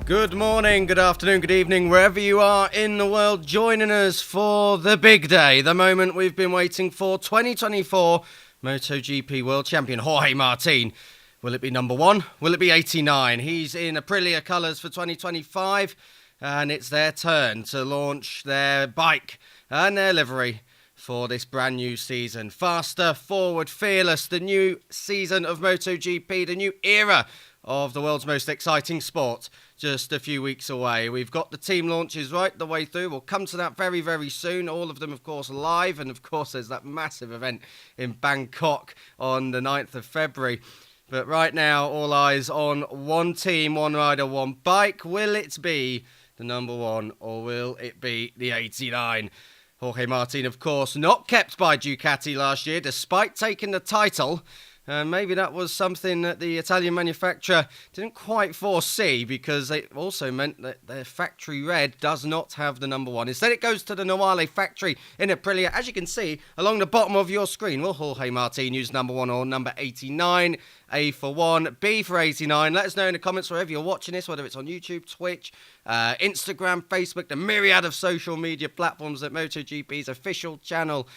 Good morning, good afternoon, good evening, wherever you are in the world, joining us for the big day, the moment we've been waiting for, 2024 MotoGP World Champion Jorge Martin. Will it be number one? Will it be 89? He's in Aprilia colours for 2025, and it's their turn to launch their bike and their livery for this brand new season. Faster, forward, fearless, the new season of MotoGP, the new era of the world's most exciting sport, just a few weeks away. We've got the team launches right the way through. We'll come to that very, very soon. All of them, of course, live. And, of course, there's that massive event in Bangkok on the 9th of February. But right now, all eyes on one team, one rider, one bike. Will it be the number one or will it be the 89? Jorge Martin, of course, not kept by Ducati last year, despite taking the title. Maybe that was something that the Italian manufacturer didn't quite foresee, because it also meant that their factory red does not have the number one. Instead, it goes to the Noale factory in Aprilia. As you can see along the bottom of your screen, will Jorge Martin use number one or number 89? A for 1, B for 89. Let us know in the comments wherever you're watching this, whether it's on YouTube, Twitch, Instagram, Facebook, the myriad of social media platforms that MotoGP's official channel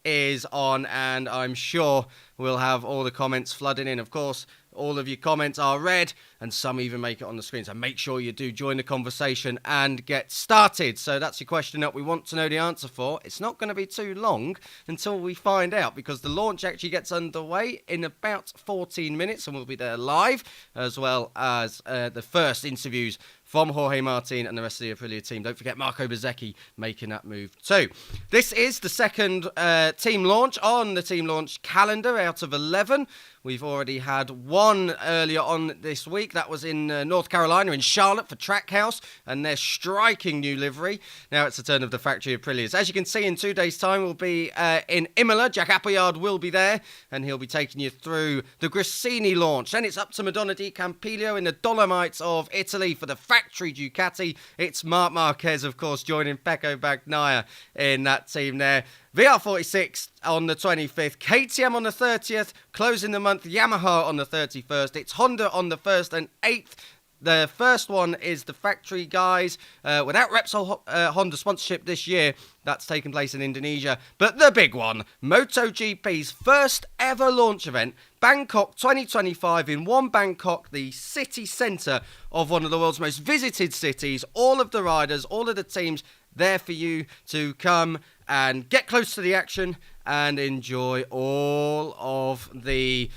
is on, and I'm sure we'll have all the comments flooding in. Of course, all of your comments are read, and some even make it on the screen. So make sure you do join the conversation and get started. So that's your question that we want to know the answer for. It's not going to be too long until we find out, because the launch actually gets underway in about 14 minutes, and we'll be there live, as well as the first interviews from Jorge Martin and the rest of the Aprilia team. Don't forget Marco Bezzecchi making that move too. This is the second team launch on the team launch calendar out of 11. We've already had one earlier on this week. That was in North Carolina, in Charlotte, for Trackhouse, and their striking new livery. Now it's the turn of the factory Aprilias. As you can see, in 2 days' time, we'll be in Imola. Jack Appleyard will be there, and he'll be taking you through the Gresini launch. Then it's up to Madonna di Campiglio in the Dolomites of Italy for the factory Ducati. It's Marc Marquez, of course, joining Pecco Bagnaia in that team there. VR46 on the 25th, KTM on the 30th, closing the month, Yamaha on the 31st. It's Honda on the 1st and 8th. The first one is the factory guys, without Repsol Honda sponsorship this year. That's taking place in Indonesia. But the big one, MotoGP's first ever launch event, Bangkok 2025 in one Bangkok, the city centre of one of the world's most visited cities. All of the riders, all of the teams there for you to come and get close to the action and enjoy all of the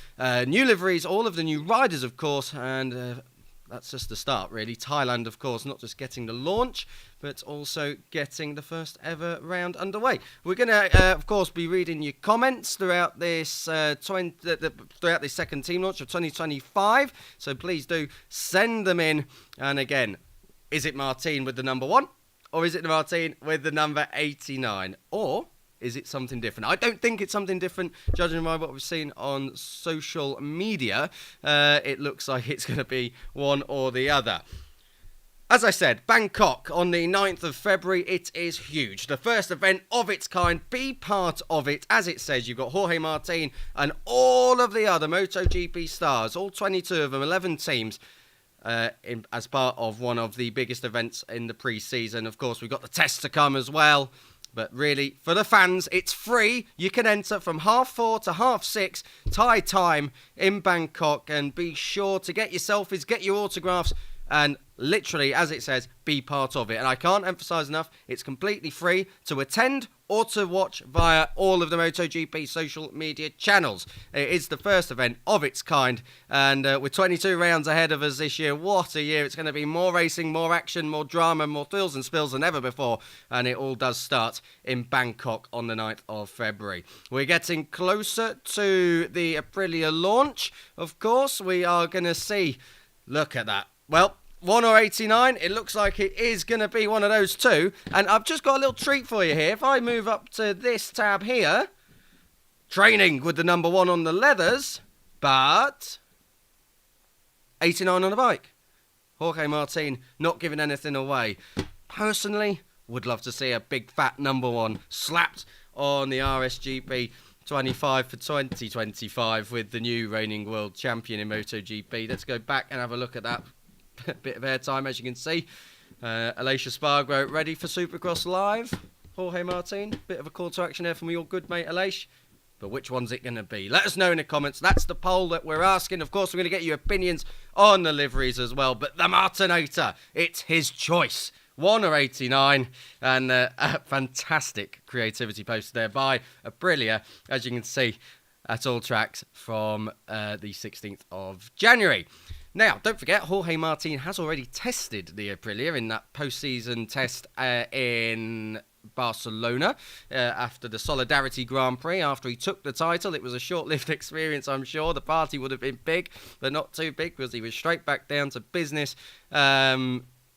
new liveries, all of the new riders, of course, and that's just the start, really. Thailand, of course, not just getting the launch, but also getting the first ever round underway. We're going to, of course, be reading your comments throughout this throughout this second team launch of 2025, so please do send them in. And again, is it Martin with the number one? Or is it Martin with the number 89? Or is it something different? I don't think it's something different, judging by what we've seen on social media. It looks like it's going to be one or the other. As I said, Bangkok on the 9th of February, it is huge. The first event of its kind, be part of it. As it says, you've got Jorge Martin and all of the other MotoGP stars, all 22 of them, 11 teams, as part of one of the biggest events in the pre-season. Of course, we've got the tests to come as well. But really, for the fans, it's free. You can enter from 4:30 to 6:30 Thai time in Bangkok. And be sure to get your selfies, get your autographs, and literally, as it says, be part of it. And I can't emphasize enough, it's completely free to attend or to watch via all of the MotoGP social media channels. It is the first event of its kind, and with 22 rounds ahead of us this year, what a year. It's going to be more racing, more action, more drama, more thrills and spills than ever before, and it all does start in Bangkok on the 9th of February. We're getting closer to the Aprilia launch, of course. We are going to see, look at that. Well, 1 or 89, it looks like it is going to be one of those two. And I've just got a little treat for you here. If I move up to this tab here, training with the number 1 on the leathers, but 89 on the bike. Jorge Martin not giving anything away. Personally, would love to see a big fat number 1 slapped on the RSGP 25 for 2025 with the new reigning world champion in MotoGP. Let's go back and have a look at that a bit of airtime, as you can see. Alicia Spargo ready for Supercross Live. Jorge Martin, bit of a call to action there from your good mate Alicia. But which one's it going to be? Let us know in the comments. That's the poll that we're asking. Of course, we're going to get your opinions on the liveries as well. But the Martinator, it's his choice. 1 or 89. And a fantastic creativity posted there by Aprilia, as you can see, at all tracks from the 16th of January. Now, don't forget, Jorge Martin has already tested the Aprilia in that post-season test in Barcelona after the Solidarity Grand Prix. After he took the title, it was a short-lived experience, I'm sure. The party would have been big, but not too big, because he was straight back down to business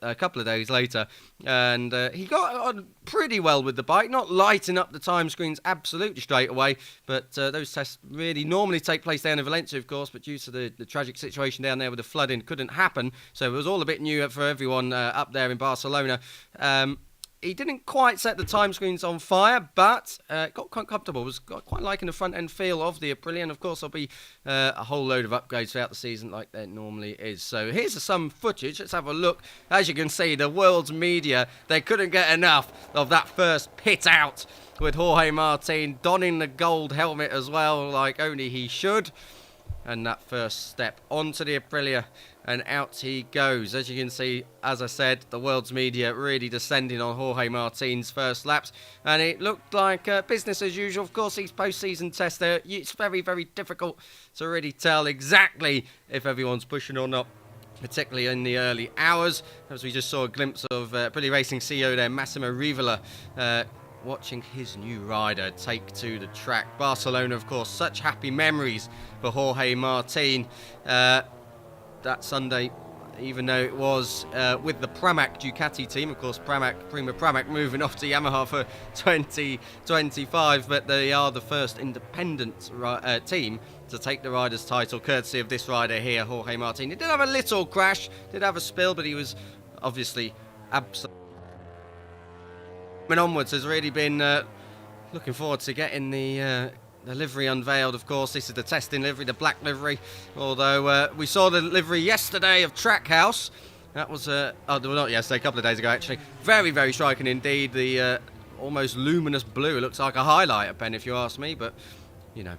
a couple of days later, and he got on pretty well with the bike, not lighting up the time screens absolutely straight away, but those tests really normally take place down in Valencia, of course, but due to the tragic situation down there with the flooding, couldn't happen, so it was all a bit new for everyone up there in Barcelona. He didn't quite set the time screens on fire, but got quite comfortable. Was quite liking the front end feel of the Aprilia, and of course there'll be a whole load of upgrades throughout the season like there normally is. So here's some footage. Let's have a look. As you can see, the world's media, they couldn't get enough of that first pit out with Jorge Martin donning the gold helmet as well, like only he should. And that first step onto the Aprilia, and out he goes. As you can see, as I said, the world's media really descending on Jorge Martin's first laps, and it looked like business as usual. Of course, these post-season tests, it's very, very difficult to really tell exactly if everyone's pushing or not, particularly in the early hours, as we just saw a glimpse of Aprilia Racing CEO there, Massimo Rivola, watching his new rider take to the track. Barcelona, of course, such happy memories for Jorge Martin. That Sunday, even though it was with the Pramac Ducati team, of course, Prima Pramac moving off to Yamaha for 2025, but they are the first independent team to take the rider's title, courtesy of this rider here, Jorge Martin. He did have a little crash, did have a spill, but he was obviously absolutely onwards. Has really been looking forward to getting the livery unveiled. Of course, this is the testing livery, the black livery, although we saw the livery yesterday of Trackhouse. That was not yesterday, a couple of days ago actually. Very, very striking indeed. The almost luminous blue, it looks like a highlighter pen if you ask me, but you know,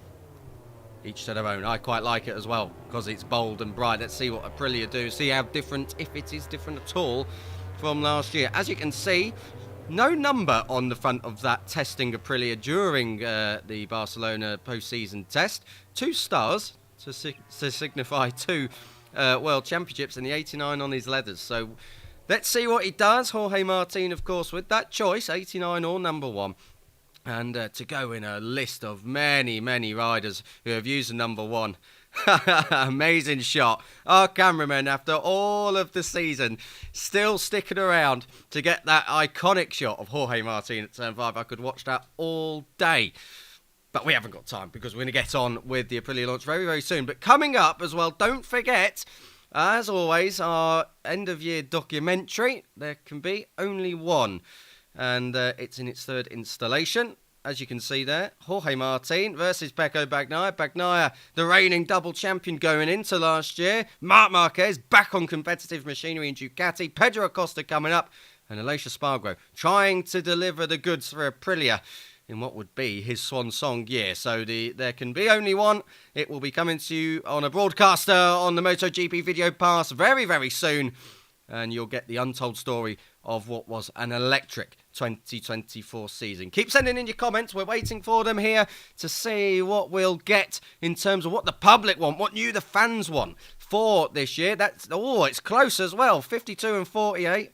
each to their own. I quite like it as well because it's bold and bright. Let's see what Aprilia do, see how different, if it is different at all, from last year. As you can see, no number on the front of that testing Aprilia during the Barcelona post-season test. 2 stars to signify 2 World Championships, and the 89 on his leathers. So let's see what he does. Jorge Martin, of course, with that choice, 89 or number 1. And to go in a list of many, many riders who have used the number 1. Amazing shot. Our cameraman, after all of the season, still sticking around to get that iconic shot of Jorge Martin at turn 5. I could watch that all day. But we haven't got time because we're going to get on with the Aprilia launch very, very soon. But coming up as well, don't forget, as always, our end-of-year documentary. There can be only one. And it's in its 3rd installation. As you can see there, Jorge Martin versus Pecco Bagnaia. Bagnaia, the reigning double champion going into last year. Marc Marquez back on competitive machinery in Ducati. Pedro Acosta coming up. And Alicia Spargo trying to deliver the goods for Aprilia in what would be his swan song year. So there can be only one. It will be coming to you on a broadcaster on the MotoGP Video Pass very, very soon. And you'll get the untold story of what was an electric 2024 season. Keep sending in your comments. We're waiting for them here to see what we'll get in terms of what the public want, what the fans want for this year. It's close as well. 52 and 48.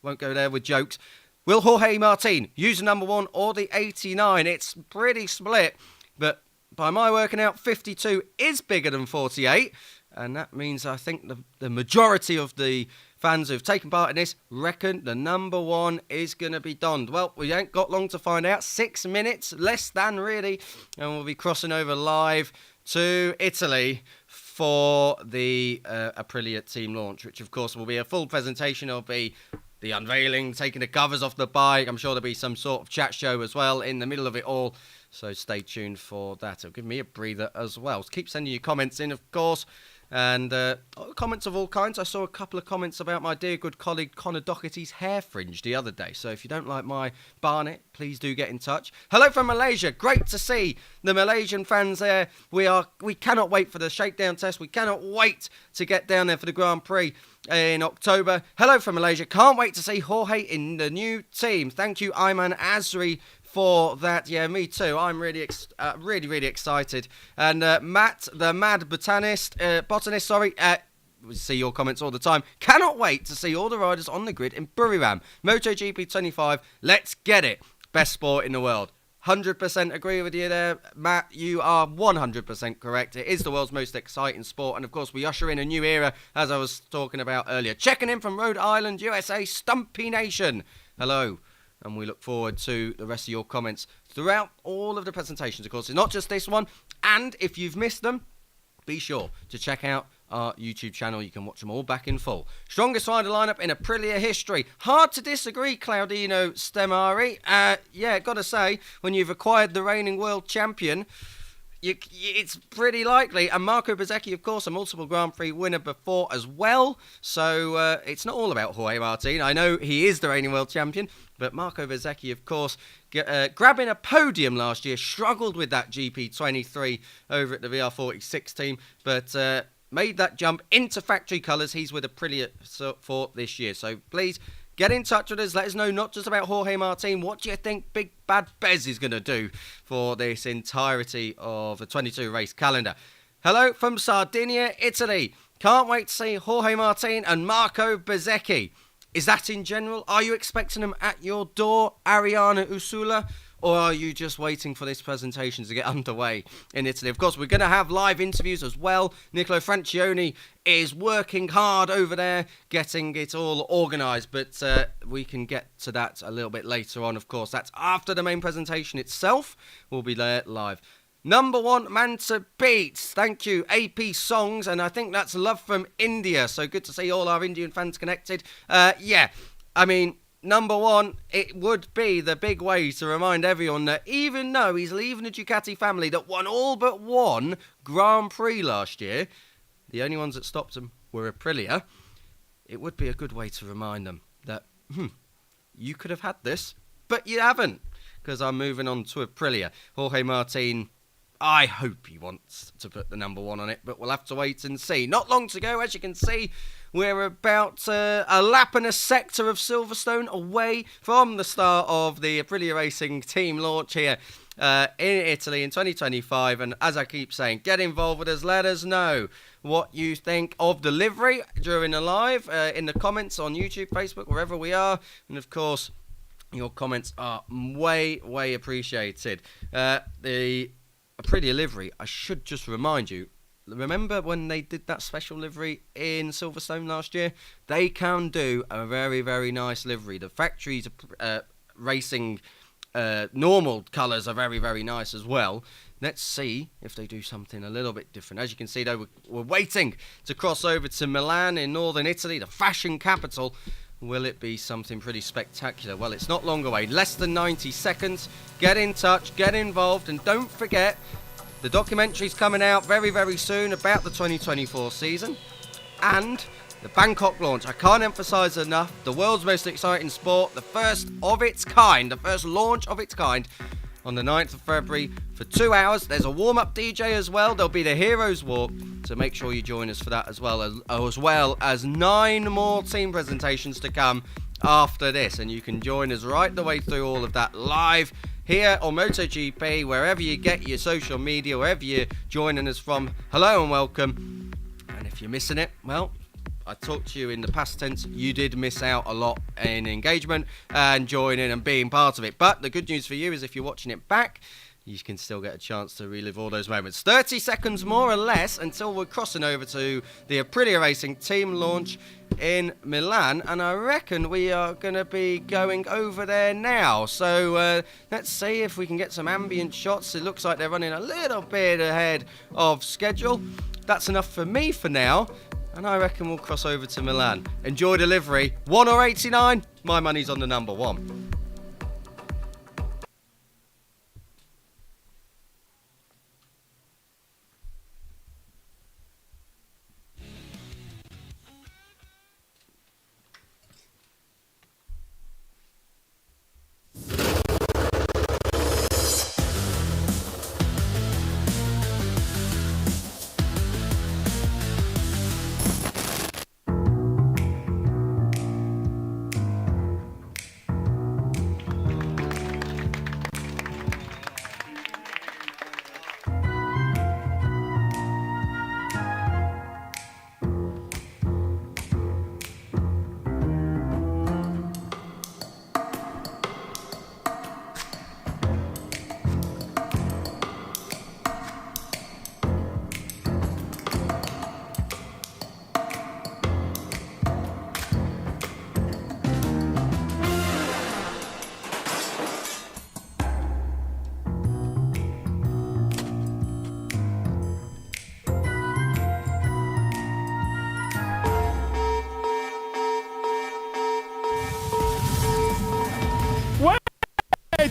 Won't go there with jokes. Will Jorge Martin use the number 1 or the 89? It's pretty split, but by my working out, 52 is bigger than 48. And that means I think the majority of the fans who've taken part in this reckon the number 1 is going to be donned. Well, we ain't got long to find out. 6 minutes, less than really. And we'll be crossing over live to Italy for the Aprilia team launch, which of course will be a full presentation. It'll be the unveiling, taking the covers off the bike. I'm sure there'll be some sort of chat show as well in the middle of it all. So stay tuned for that. It'll give me a breather as well. So keep sending your comments in, of course. And comments of all kinds. I saw a couple of comments about my dear good colleague Connor Doherty's hair fringe the other day. So if you don't like my barnet, please do get in touch. Hello from Malaysia. Great to see the Malaysian fans there. We cannot wait for the shakedown test. We cannot wait to get down there for the Grand Prix in October. Hello from Malaysia. Can't wait to see Jorge in the new team. Thank you, Ayman Azri, for that. Yeah, me too. I'm really excited. And Matt, the mad botanist, we see your comments all the time. Cannot wait to see all the riders on the grid in Buriram. MotoGP 25, let's get it. Best sport in the world. 100% agree with you there, Matt. You are 100% correct. It is the world's most exciting sport. And, of course, we usher in a new era, as I was talking about earlier. Checking in from Rhode Island, USA, Stumpy Nation. Hello. And we look forward to the rest of your comments throughout all of the presentations. Of course, it's not just this one. And if you've missed them, be sure to check out our YouTube channel. You can watch them all back in full. Strongest rider lineup in Aprilia history. Hard to disagree, Claudino Stemari. Got to say, when you've acquired the reigning world champion, it's pretty likely. And Marco Bezzecchi, of course, a multiple Grand Prix winner before as well. So it's not all about Jorge Martin. I know he is the reigning world champion, but Marco Bezzecchi, of course, grabbing a podium last year, struggled with that GP23 over at the VR46 team, but made that jump into factory colours. He's with Aprilia for this year. So please get in touch with us. Let us know not just about Jorge Martin. What do you think Big Bad Bez is going to do for this entirety of the 22 race calendar? Hello from Sardinia, Italy. Can't wait to see Jorge Martin and Marco Bezzecchi. Is that in general? Are you expecting them at your door, Ariana Usula? Or are you just waiting for this presentation to get underway in Italy? Of course, we're going to have live interviews as well. Nicolo Francione is working hard over there, getting it all organised. But we can get to that a little bit later on, of course. That's after the main presentation itself. We'll be there live. Number one man to beat. Thank you, AP Songs. And I think that's love from India. So good to see all our Indian fans connected. Number one, it would be the big way to remind everyone that even though he's leaving the Ducati family that won all but one Grand Prix last year, the only ones that stopped him were Aprilia, it would be a good way to remind them that, you could have had this, but you haven't, because I'm moving on to Aprilia. Jorge Martin, I hope he wants to put the number one on it, but we'll have to wait and see. Not long to go, as you can see. We're about a lap and a sector of Silverstone away from the start of the Aprilia Racing team launch here in Italy in 2025. And as I keep saying, get involved with us. Let us know what you think of the livery during the live in the comments on YouTube, Facebook, wherever we are. And of course, your comments are way appreciated. The Aprilia livery, I should just remind you, remember when they did that special livery in Silverstone last year? They can do a very nice livery. The factory's racing normal colours are very nice as well. Let's see if they do something a little bit different. As you can see, though, we're waiting to cross over to Milan in northern Italy, the fashion capital. Will it be something pretty spectacular? Well, it's not long away. Less than 90 seconds. Get in touch, get involved, and don't forget, the documentary's coming out very soon about the 2024 season. And the Bangkok launch. I can't emphasise enough. The world's most exciting sport. The first of its kind. The first launch of its kind. On the 9th of February for 2 hours. There's a warm-up DJ as well. There'll be the Heroes Walk. So make sure you join us for that as well as 9 more team presentations to come after this. And you can join us right the way through all of that live here on MotoGP, wherever you get your social media, wherever you're joining us from. Hello and welcome. And if you're missing it, well, I talked to you in the past tense. You did miss out a lot in engagement and joining and being part of it. But the good news for you is if you're watching it back, you can still get a chance to relive all those moments. 30 seconds more or less until we're crossing over to the Aprilia Racing team launch in Milan, and I reckon we are going to be going over there now. So let's see if we can get some ambient shots. It looks like they're running a little bit ahead of schedule. That's enough for me for now, and I reckon we'll cross over to Milan. Enjoy delivery. 1 or 89, my money's on the number one.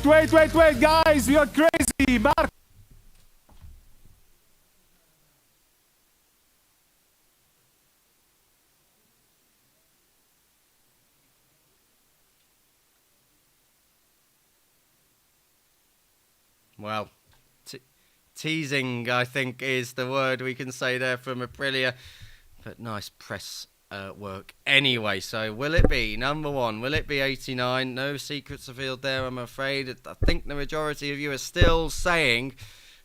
Wait, guys, you're crazy. Marco. Well, teasing, I think, is the word we can say there from Aprilia. But nice press work anyway. So will it be number one? Will it be 89? No secrets revealed there, I'm afraid. I think the majority of you are still saying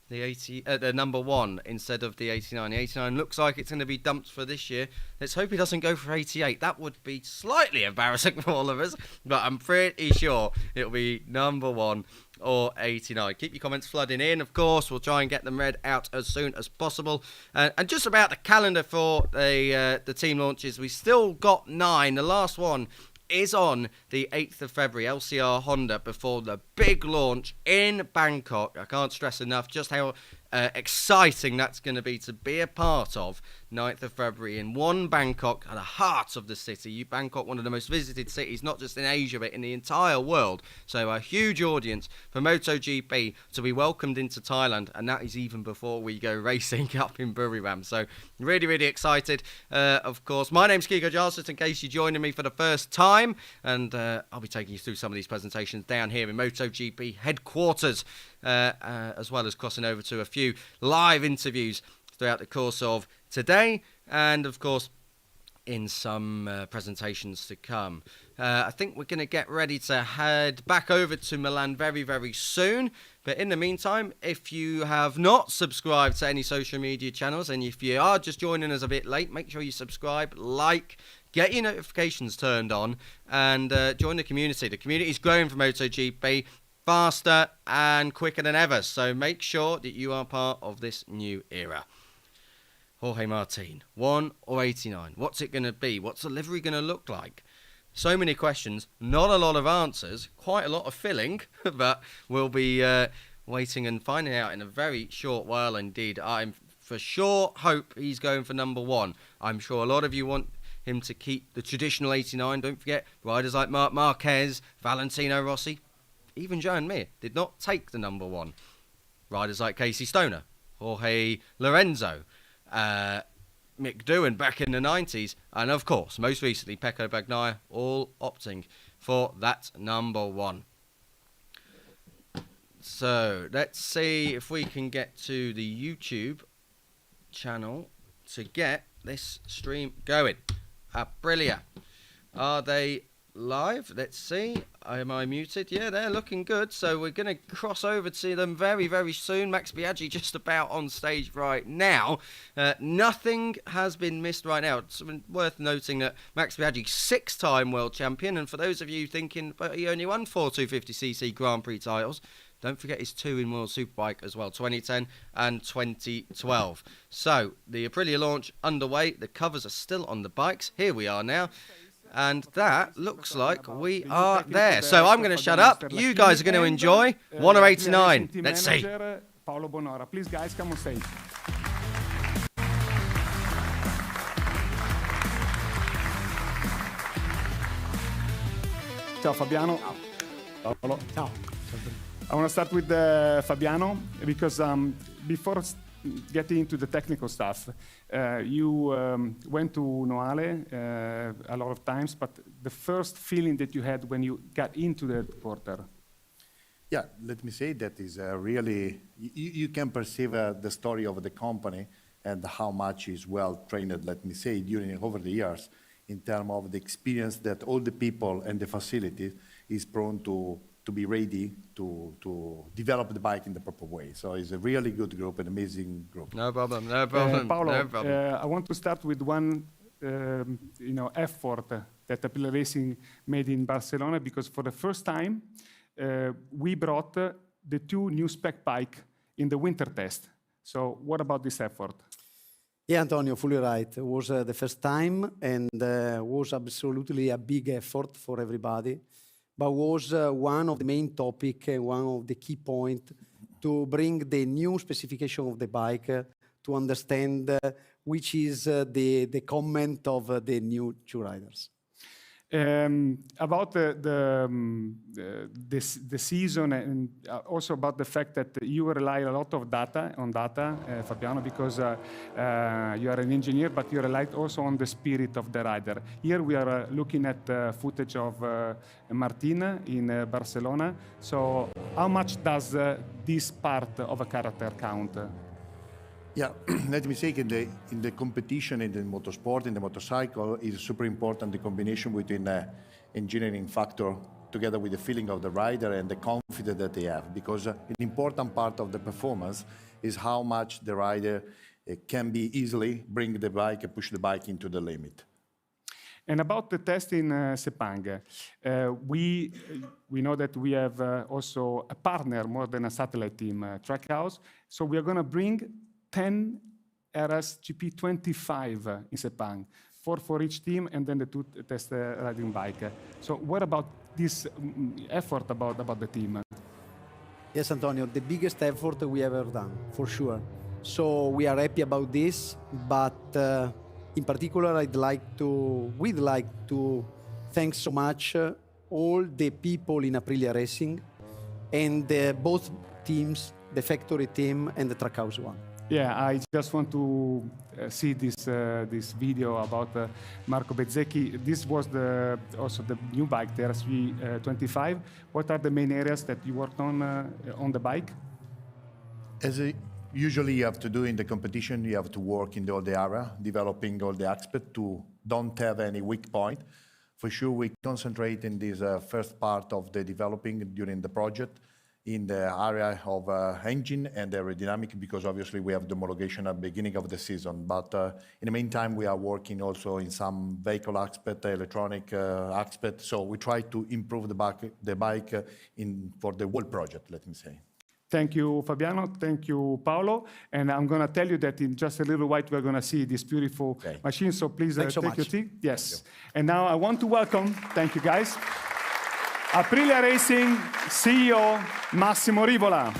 the number one instead of the 89. The 89 looks like it's going to be dumped for this year. Let's hope he doesn't go for 88. That would be slightly embarrassing for all of us, but I'm pretty sure it'll be number one or 89. Keep your comments flooding in, of course. We'll try and get them read out as soon as possible. And just about the calendar for the team launches, we still got 9. The last one is on the 8th of February, LCR Honda, before the big launch in Bangkok. I can't stress enough just how exciting that's going to be a part of. 9th of February in Bangkok, at the heart of the city. Bangkok, one of the most visited cities, not just in Asia, but in the entire world. So a huge audience for MotoGP to be welcomed into Thailand, and that is even before we go racing up in Buriram. So really, really excited, of course. My name's Kiko Giles, just in case you're joining me for the first time, and I'll be taking you through some of these presentations down here in MotoGP headquarters, as well as crossing over to a few live interviews throughout the course of today, and of course in some presentations to come. I think we're going to get ready to head back over to Milan very, very soon. But in the meantime, if you have not subscribed to any social media channels, and if you are just joining us a bit late, make sure you subscribe, like, get your notifications turned on, and join the community. The community is growing for MotoGP faster and quicker than ever. So make sure that you are part of this new era. Jorge Martin, 1 or 89? What's it going to be? What's the livery going to look like? So many questions, not a lot of answers, quite a lot of filling, but we'll be waiting and finding out in a very short while indeed. I'm for sure hope he's going for number one. I'm sure a lot of you want him to keep the traditional 89. Don't forget, riders like Marc Marquez, Valentino Rossi, even Joan Mir did not take the number one. Riders like Casey Stoner, Jorge Lorenzo, Mick Doohan back in the 90s, and of course, most recently, Pecco Bagnaia, all opting for that number one. So, let's see if we can get to the YouTube channel to get this stream going. Aprilia, are they live? Let's see. Am I muted? Yeah, they're looking good. So we're going to cross over to them very, very soon. Max Biaggi just about on stage right now. Nothing has been missed right now. It's worth noting that Max Biaggi, 6-time world champion. And for those of you thinking, but he only won 4 250cc Grand Prix titles, don't forget his 2 in World Superbike as well, 2010 and 2012. So the Aprilia launch underway. The covers are still on the bikes. Here we are now. And that looks like we are there. So I'm going to shut up. You guys are going to enjoy 1 or 89. Let's see. Paolo Bonora. Please, guys, come on stage. Ciao, Fabiano. Paolo. Ciao. I want to start with Fabiano because before getting into the technical stuff, you went to Noale a lot of times, but the first feeling that you had when you got into the headquarter? Yeah, let me say that is really, you can perceive the story of the company and how much is well trained, let me say, over the years, in terms of the experience that all the people and the facilities is prone to be ready to develop the bike in the proper way. So it's a really good group, an amazing group. No problem, no problem. Paolo, no problem. I want to start with one effort that Aprilia Racing made in Barcelona, because for the first time, we brought the 2 new spec bike in the winter test. So what about this effort? Yeah, Antonio, fully right. It was the first time, and was absolutely a big effort for everybody, but was one of the main topic, one of the key points to bring the new specification of the bike to understand which is the comment of the new 2 riders. About the season, and also about the fact that you rely a lot of data, Fabiano, because you are an engineer, but you rely also on the spirit of the rider. Here we are looking at footage of Martin in Barcelona. So how much does this part of a character count? Yeah, let me say in the competition, in the motorsport, in the motorcycle, is super important the combination between the engineering factor together with the feeling of the rider and the confidence that they have. Because an important part of the performance is how much the rider can be easily bring the bike and push the bike into the limit. And about the test in Sepang, we know that we have also a partner more than a satellite team, Trackhouse. So we are going to bring 10 RS GP25 in Sepang, 4 for each team, and then the 2 test riding bike. So what about this effort about the team? Yes, Antonio, the biggest effort we ever done, for sure. So we are happy about this, but in particular, we'd like to thank so much all the people in Aprilia Racing and both teams, the factory team and the Trackhouse one. Yeah, I just want to see this video about Marco Bezzecchi. This was also the new bike, the RS25. What are the main areas that you worked on the bike? Usually you have to do in the competition, you have to work in all the area, developing all the aspects to don't have any weak point. For sure, we concentrate in this first part of the developing during the project in the area of engine and aerodynamic, because obviously we have the homologation at the beginning of the season. But in the meantime, we are working also in some vehicle aspect, electronic aspect. So we try to improve the bike for the whole project, let me say. Thank you, Fabiano. Thank you, Paolo. And I'm going to tell you that in just a little while, we're going to see this beautiful machine. So please take your seat. Yes. And now I want to welcome, thank you guys, Aprilia Racing CEO Massimo Rivola.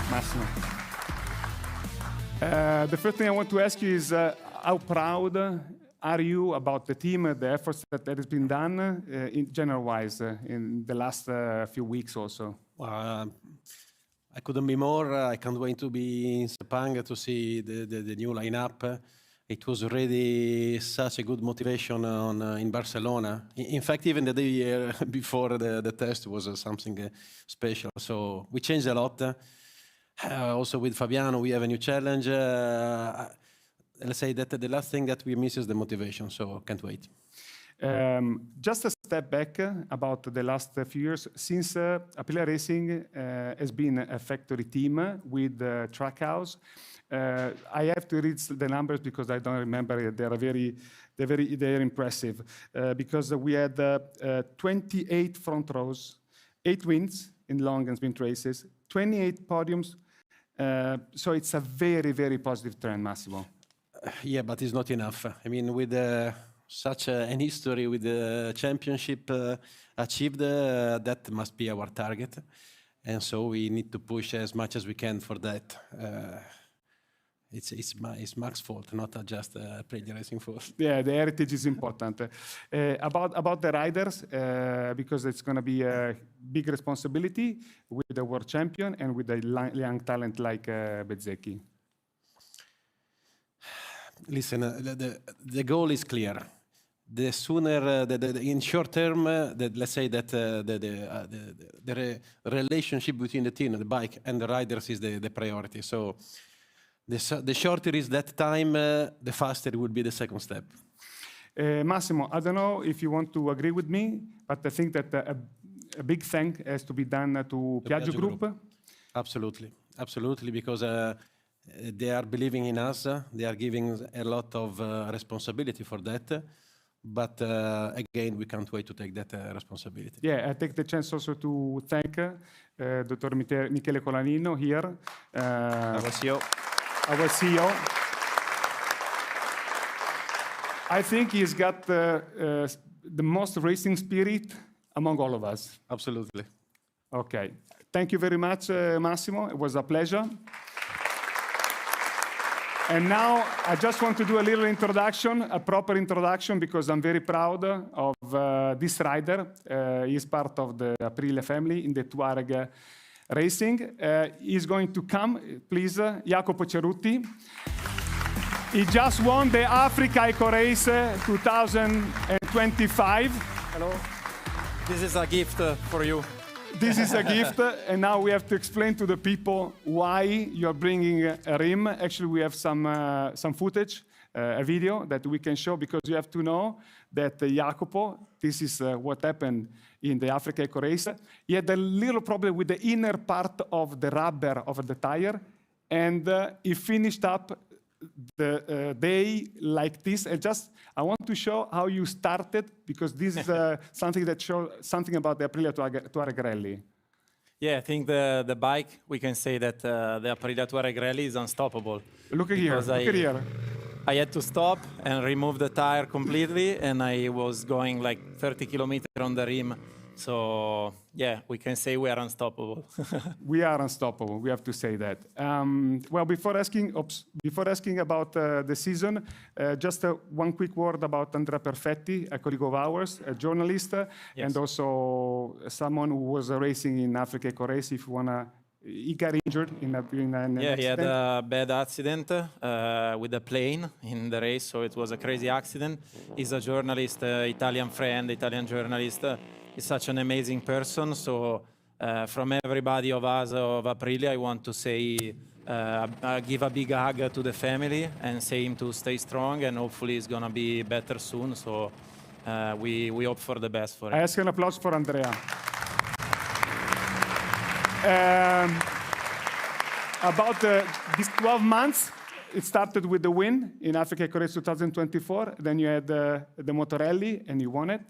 Massimo. The first thing I want to ask you is how proud are you about the team, the efforts that has been done in general-wise in the last few weeks also? I couldn't be more. I can't wait to be in Sepang to see the new lineup. It was already such a good motivation in Barcelona. In fact, even the day before the test was something special. So we changed a lot. Also with Fabiano, we have a new challenge. Let's say that the last thing that we miss is the motivation, so can't wait. Just a step back about the last few years, since Aprilia Racing has been a factory team with Trackhouse. I have to read the numbers because I don't remember it. They're impressive because we had 28 front rows, 8 wins in long and sprint races, 28 podiums. So it's a very, very positive trend, Massimo. Yeah, but it's not enough. I mean, with such an history with the championship achieved, that must be our target. And so we need to push as much as we can for that. It's Max's fault, not just Aprilia Racing fault. Yeah, the heritage is important. About the riders, because it's going to be a big responsibility with the world champion and with a young talent like Bezzecchi. Listen, the goal is clear. The sooner, in short term, let's say that the relationship between the team, the bike, and the riders is the priority. So the shorter is that time, the faster will be the second step. Massimo, I don't know if you want to agree with me, but I think that a big thank has to be done to Piaggio Group. Absolutely, absolutely, because they are believing in us. They are giving a lot of responsibility for that. But again, we can't wait to take that responsibility. Yeah, I take the chance also to thank Dr. Michele Colanino here. Our CEO. Our CEO. I think he's got the most racing spirit among all of us. Absolutely. And now I just want to do a little introduction, a proper introduction, because I'm very proud of this rider. He's part of the Aprilia family in the Tuareg Racing. He's going to come, please, Jacopo Cerutti. He just won the Africa Eco Race 2025. Hello. This is a gift for you. This is a gift, and now we have to explain to the people why you're bringing a rim. Actually, we have some footage, a video that we can show, because you have to know that Jacopo, this is what happened in the Africa Eco Race. He had a little problem with the inner part of the rubber of the tire, and he finished up the day like this. And I want to show how you started, because this is something that shows something about the Aprilia Tuareg Rally. Yeah, I think the bike, we can say that the Aprilia Tuareg Rally is unstoppable. Look at here, look at here. I had to stop and remove the tire completely, and I was going like 30 kilometers on the rim. So yeah, we can say we are unstoppable. We are unstoppable. We have to say that. Well, before asking about the season, just one quick word about Andrea Perfetti, a colleague of ours, a journalist, Yes. and also someone who was racing in Africa Eco Race. If you wanna, he got injured in an Yeah, accident. he had a bad accident with a plane in the race, so it was a crazy accident. He's a journalist, Italian friend, Italian journalist. He's such an amazing person. So from everybody of us of Aprilia, I want to say, give a big hug to the family and say him to stay strong, and hopefully he's gonna be better soon. So we hope for the best for him. I ask an applause for Andrea. About these 12 months, it started with the win in Africa Eco Race 2024. Then you had the Motorelli, and you won it.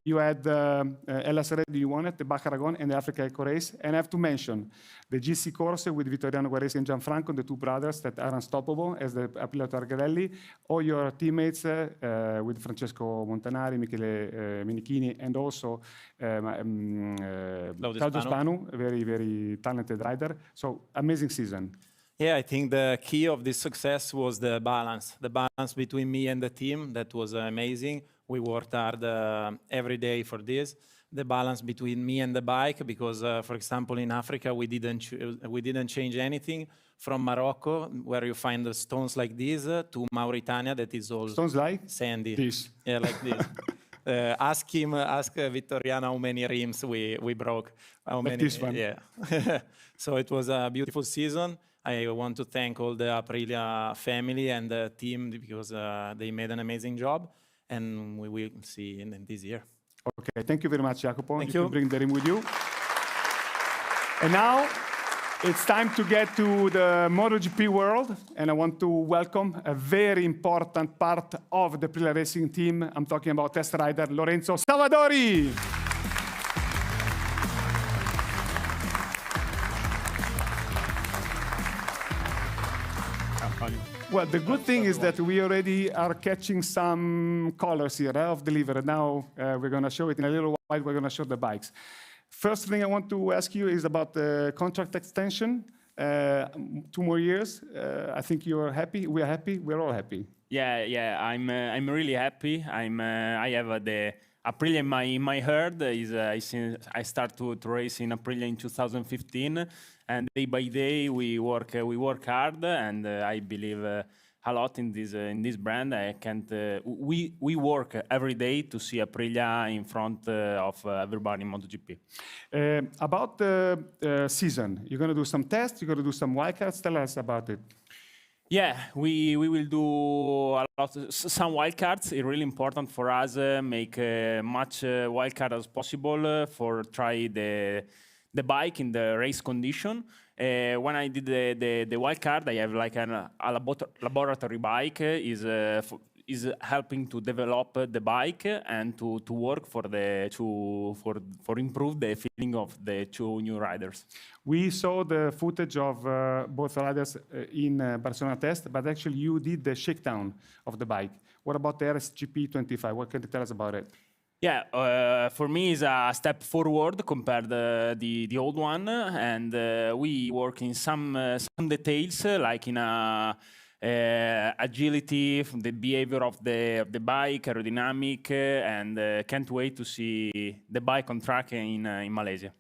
You had LS Red, you won it, the Bacaragon, and the Africa Eco Race. And I have to mention the GC Corse with Vittoriano Guarese and Gianfranco, the two brothers that are unstoppable as the Aprilia Tuareg Rally. All your teammates with Francesco Montanari, Michele Minichini, and also Claudio Spanu, a very, very talented rider. So amazing season. Yeah, I think the key of this success was the balance between me and the team. That was amazing. We worked hard every day for this. The balance between me and the bike, because, for example, in Africa, we didn't change anything from Morocco, where you find the stones like this, to Mauritania, that is all Stones like sandy. this. Yeah, like this. Ask Vittoriano how many rims we broke. How Like many? this one. Yeah. So it was a beautiful season. I want to thank all the Aprilia family and the team, because they made an amazing job, and we will see in this year. Okay, thank you very much, Jacopo. Thank You you. can bring the rim with you. And now it's time to get to the MotoGP world, and I want to welcome a very important part of the Aprilia Racing team. I'm talking about test rider Lorenzo Savadori. Well, the good thing is that we already are catching some colors here of the liver. Now we're going to show it in a little while. We're going to show the bikes. First thing I want to ask you is about the contract extension. 2 more years. I think you are happy. We are happy. We're all happy. Yeah. I'm really happy. I have the Aprilia in my heart. I start to race in Aprilia in 2015, and day by day we work hard, and I believe a lot in this brand. We work every day to see Aprilia in front of everybody in MotoGP. About the season, you're going to do some tests. You're going to do some wildcards. Tell us about it. Yeah, we will do a lot some wildcards. It's really important for us make much wildcard as possible for try the bike in the race condition. When I did the wildcard, I have like a laboratory bike is helping to develop the bike and to work for improve the feeling of the 2 new riders. We saw the footage of both riders in Barcelona test, but actually you did the shakedown of the bike. What about the RSGP 25? What can you tell us about it? Yeah, for me it's a step forward compared the old one, and we work in some details like in a agility, the behavior of the bike, aerodynamic, and can't wait to see the bike on track in Malaysia.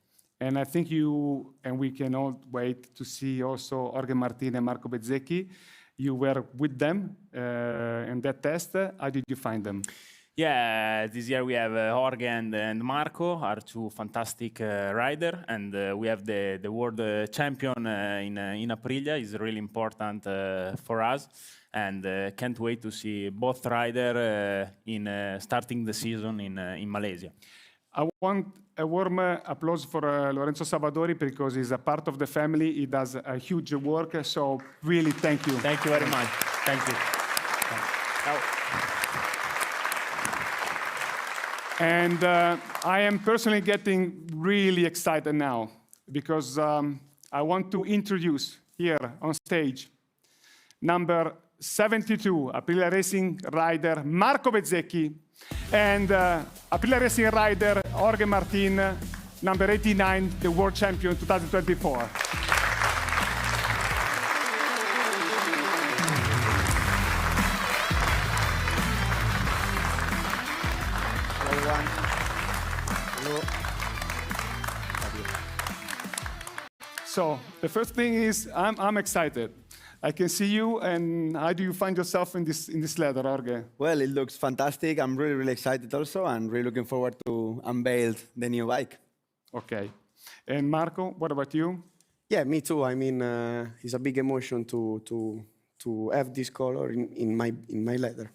And I think we can all wait to see also Jorge Martin and Marco Bezzecchi. You were with them in that test. How did you find them? Yeah, this year we have Jorge and Marco are two fantastic rider, and we have the world champion in Aprilia. Is really important for us, and can't wait to see both rider in starting the season in Malaysia. I want a warm applause for Lorenzo Savadori because he's a part of the family. He does a huge work, so really thank you. Thank you very much. Thank you. And I am personally getting really excited now because I want to introduce here on stage number 72, Aprilia Racing rider Marco Bezzecchi, and Aprilia Racing rider Jorge Martin, number 89, the world champion 2024. So the first thing is I'm excited. I can see you, and how do you find yourself in this leather, Jorge? Well, it looks fantastic. I'm really excited also, and really looking forward to unveil the new bike. Okay. And Marco, what about you? Yeah, me too. I mean, it's a big emotion to have this color in my leather.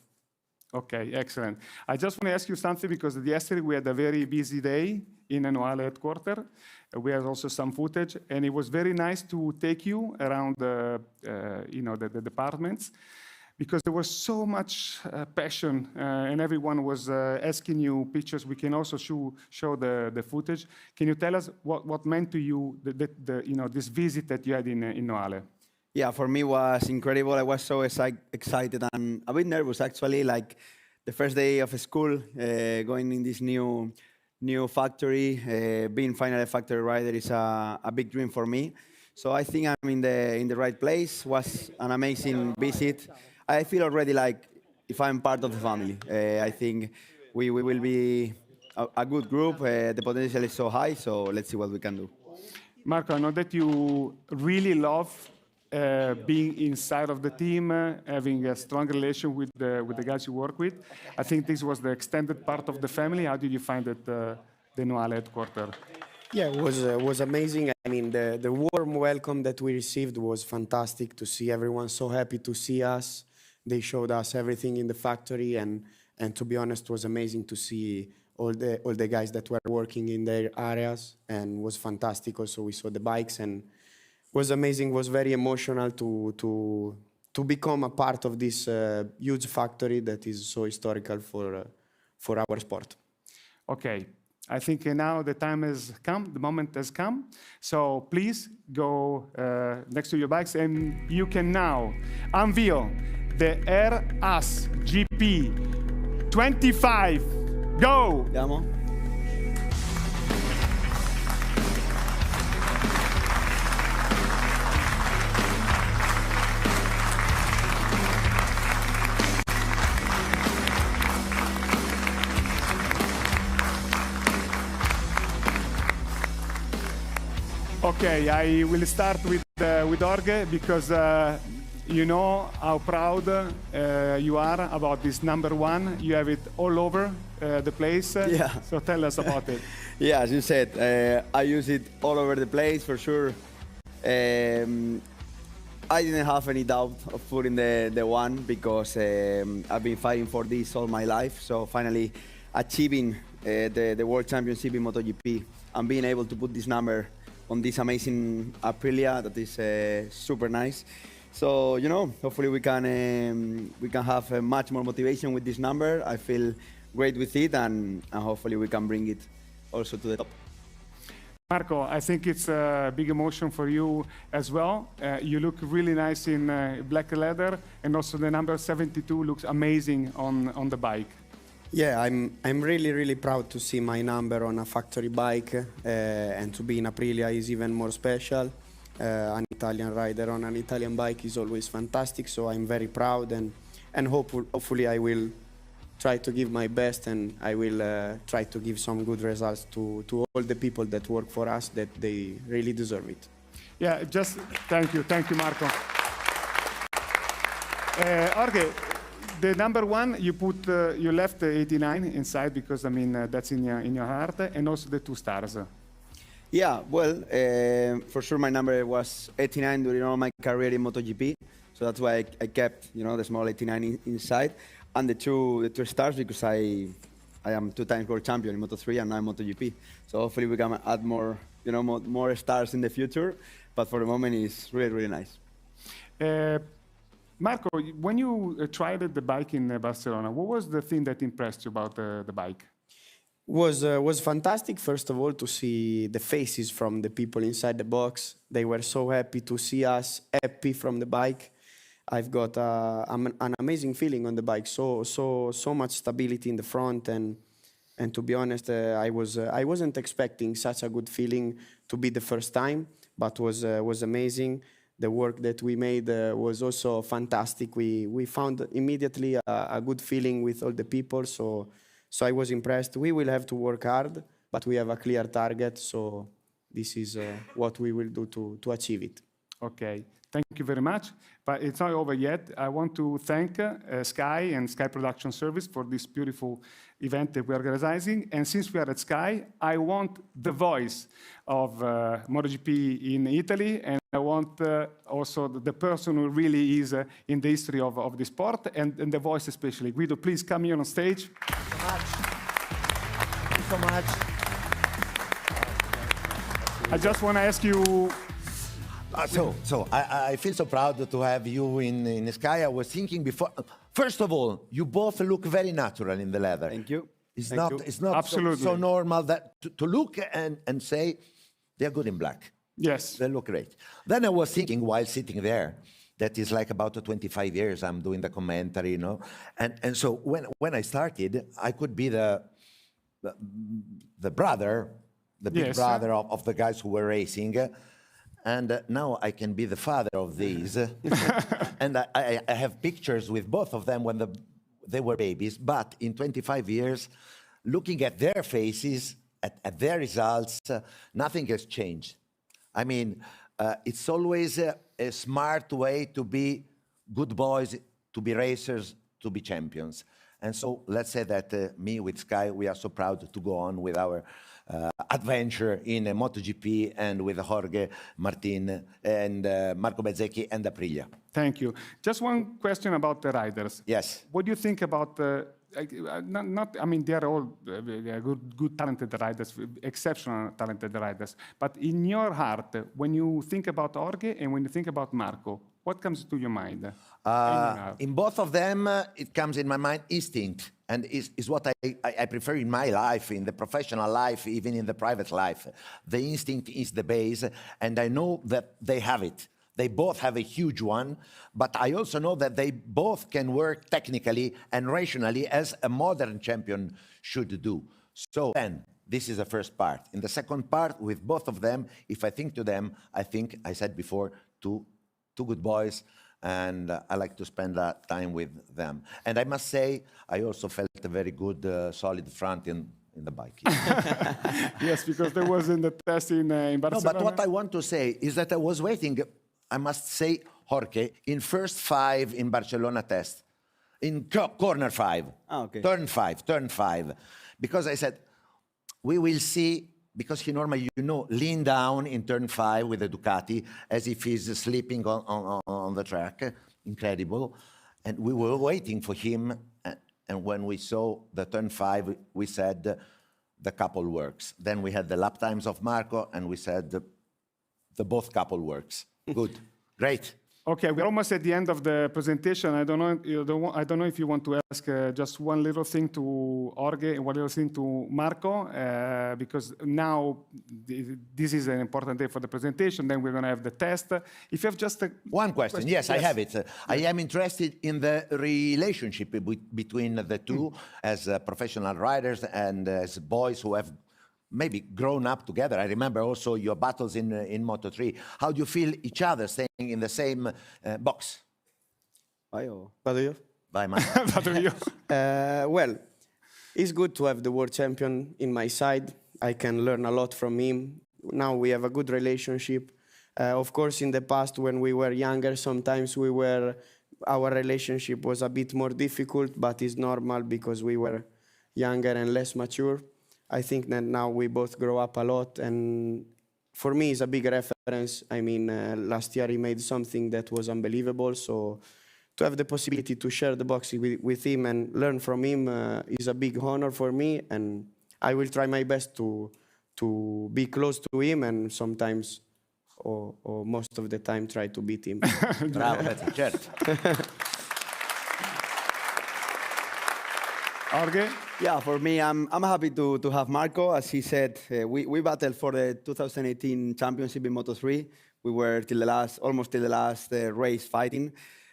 Okay, excellent. I just want to ask you something because yesterday we had a very busy day in Noale headquarters. We had also some footage, and it was very nice to take you around the departments because there was so much passion, and everyone was asking you pictures. We can also show the footage. Can you tell us what meant to you this visit that you had in Noale? Yeah, for me it was incredible. I was so excited and a bit nervous actually. Like the first day of school, going in this new factory, being finally a factory rider is a big dream for me. So I think I'm in the right place. Was an amazing visit. I feel already like if I'm part of the family. I think we will be a good group. The potential is so high. So let's see what we can do. Marco, I know that you really love being inside of the team, having a strong relation with the guys you work with. I think this was the extended part of the family. How did you find it, the Noale headquarters? Yeah, it was amazing. I mean, the warm welcome that we received was fantastic to see everyone so happy to see us. They showed us everything in the factory, and to be honest, it was amazing to see all the guys that were working in their areas, and was fantastic. Also, we saw the bikes, and was amazing. Was very emotional to become a part of this huge factory that is so historical for our sport. Okay, I think now the time has come, the moment has come. So please go next to your bikes, and you can now unveil the RS GP 25. Go! Andiamo. Okay, I will start with Jorge because you know how proud you are about this number one. You have it all over the place. Yeah. So tell us about it. Yeah, as you said, I use it all over the place for sure. I didn't have any doubt of putting the one because I've been fighting for this all my life. So finally achieving the World Championship in MotoGP and being able to put this number on this amazing Aprilia, that is super nice. So, you know, hopefully we can have much more motivation with this number. I feel great with it, and hopefully we can bring it also to the top. Marco, I think it's a big emotion for you as well. You look really nice in black leather, and also the number 72 looks amazing on the bike. Yeah, I'm really proud to see my number on a factory bike, and to be in Aprilia is even more special. an Italian rider on an Italian bike is always fantastic. So I'm very proud, and hopefully I will try to give my best, and I will try to give some good results to all the people that work for us, that they really deserve it. Yeah, just thank you, Marco. Jorge, the number one you put, you left 89 inside because I mean that's in your heart, and also the 2 stars. Yeah, well, for sure my number was 89 during all my career in MotoGP, so that's why I kept, the small 89 inside, and the two stars because I am 2-time world champion in Moto3 and now in MotoGP. So hopefully we can add more, more stars in the future, but for the moment it's really, really nice. Marco, when you tried the bike in Barcelona, what was the thing that impressed you about the bike? Was fantastic, first of all, to see the faces from the people inside the box. They were so happy to see us, happy from the bike. I've got an amazing feeling on the bike, so much stability in the front, and to be honest, I wasn't expecting such a good feeling to be the first time, but was amazing. The work that we made was also fantastic. We found immediately a good feeling with all the people, so I was impressed. We will have to work hard, but we have a clear target, so this is what we will do to achieve it. Okay, thank you very much. But it's not over yet. I want to thank Sky and Sky Production Service for this beautiful event that we're organizing. And since we are at Sky, I want the voice of MotoGP in Italy, and I want also the person who really is in the history of the sport, and the voice especially. Guido, please come here on stage. Thank you so much. I just want to ask you. I feel so proud to have you in Sky. I was thinking before. First of all, you both look very natural in the leather. Thank you. It's Thank not. you. It's not Absolutely. so normal that to look and say they're good in black. Yes. They look great. Then I was thinking while sitting there, that is like about 25 years I'm doing the commentary, and so when I started, I could be the brother, the big Yes. brother of the guys who were racing. And now I can be the father of these. And I have pictures with both of them when they were babies. But in 25 years, looking at their faces, at their results, nothing has changed. I mean, it's always a smart way to be good boys, to be racers, to be champions. And so let's say that me with Sky, we are so proud to go on with our adventure in MotoGP and with Jorge, Martin, and Marco Bezzecchi and Aprilia. Thank you. Just one question about the riders. Yes. What do you think about I mean, they are all they are good, talented riders, exceptional talented riders. But in your heart, when you think about Jorge and when you think about Marco, what comes to your mind? In both of them, it comes in my mind instinct, and is what I prefer in my life, in the professional life, even in the private life. The instinct is the base, and I know that they have it. They both have a huge one, but I also know that they both can work technically and rationally as a modern champion should do. So then, this is the first part. In the second part, with both of them, if I think to them, I think, I said before, two good boys, and I like to spend that time with them. And I must say, I also felt a very good, solid front in the bike. Yes, because there was in the test in Barcelona. No, but what I want to say is that I was waiting, I must say, Jorge, in first 5 in Barcelona test, in corner 5, okay. turn 5, because I said, we will see, because he normally, lean down in turn 5 with the Ducati, as if he's sleeping on the track, incredible, and we were waiting for him, and when we saw the turn 5, we said, the couple works. Then we had the lap times of Marco, and we said, the both couple works. Good, great. Okay, we're almost at the end of the presentation. I don't know if you want to ask just one little thing to Jorge and one little thing to Marco, because now this is an important day for the presentation. Then we're going to have the test. If you have just one question, yes, I have it. I am interested in the relationship between the two as professional riders and as boys who have maybe grown up together. I remember also your battles in Moto3. How do you feel each other staying in the same box? Vado io? Vai, man. Well, it's good to have the world champion in my side. I can learn a lot from him. Now we have a good relationship. Of course, in the past, when we were younger, sometimes our relationship was a bit more difficult, but it's normal because we were younger and less mature. I think that now we both grow up a lot, and for me, it's a big reference. I mean, last year he made something that was unbelievable, so to have the possibility to share the box with him and learn from him is a big honor for me, and I will try my best to be close to him and sometimes, or most of the time, try to beat him. Bravo, Bezzecchi, certo. Jorge? Yeah, for me, I'm happy to have Marco. As he said, we battled for the 2018 championship in Moto3. We were almost till the last race fighting.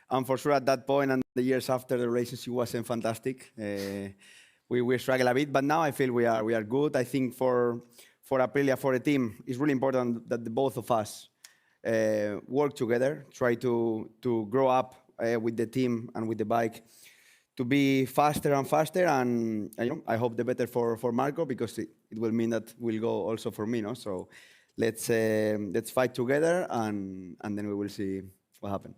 And for sure at that point and the years after, the relationship wasn't fantastic. We struggled a bit, but now I feel we are good. I think for Aprilia, for the team, it's really important that the both of us work together, try to grow up with the team and with the bike, to be faster and faster. And I hope the better for Marco, because it will mean that will go also for me. No? So let's fight together, and then we will see what happens.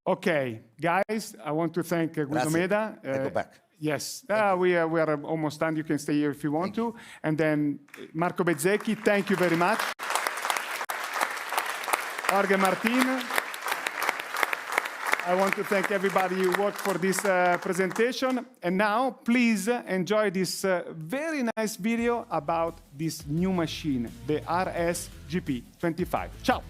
Okay, guys, I want to thank Guido Meda. Go back. Yes, we are almost done. You can stay here if you want to. And then Marco Bezzecchi, thank you very much. Jorge Martin. I want to thank everybody who worked for this presentation. And now, please enjoy this very nice video about this new machine, the RS GP25. Ciao.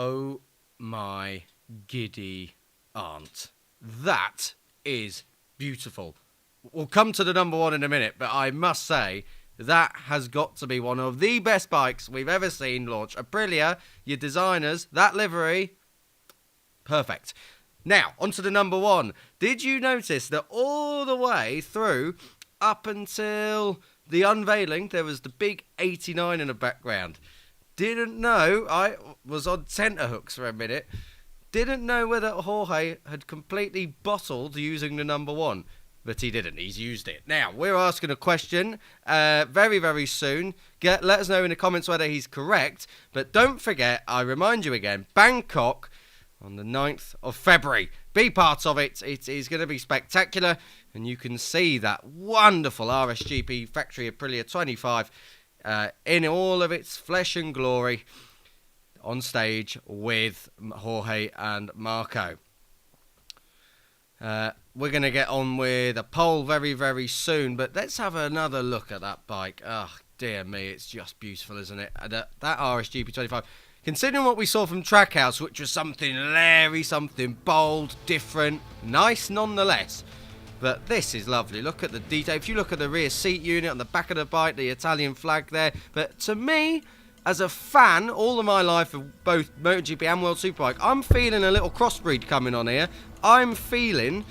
Oh my giddy aunt. That is beautiful. We'll come to the number one in a minute, but I must say that has got to be one of the best bikes we've ever seen launch. Aprilia, your designers, that livery, perfect. Now, onto the number one. Did you notice that all the way through, up until the unveiling, there was the big 89 in the background? Didn't know, I was on tenterhooks for a minute, didn't know whether Jorge had completely bottled using the number one, but he didn't, he's used it. Now, we're asking a question very, very soon. Let us know in the comments whether he's correct, but don't forget, I remind you again, Bangkok on the 9th of February. Be part of it, it is going to be spectacular, and you can see that wonderful RSGP Factory Aprilia 25 in all of its flesh and glory on stage with Jorge and Marco. We're going to get on with a poll very, very soon, but let's have another look at that bike. Oh, dear me, it's just beautiful, isn't it? That RSGP25. Considering what we saw from Trackhouse, which was something leery, something bold, different, nice nonetheless. But this is lovely. Look at the detail. If you look at the rear seat unit on the back of the bike, the Italian flag there. But to me, as a fan, all of my life of both MotoGP and World Superbike, I'm feeling a little crossbreed coming on here. I'm feeling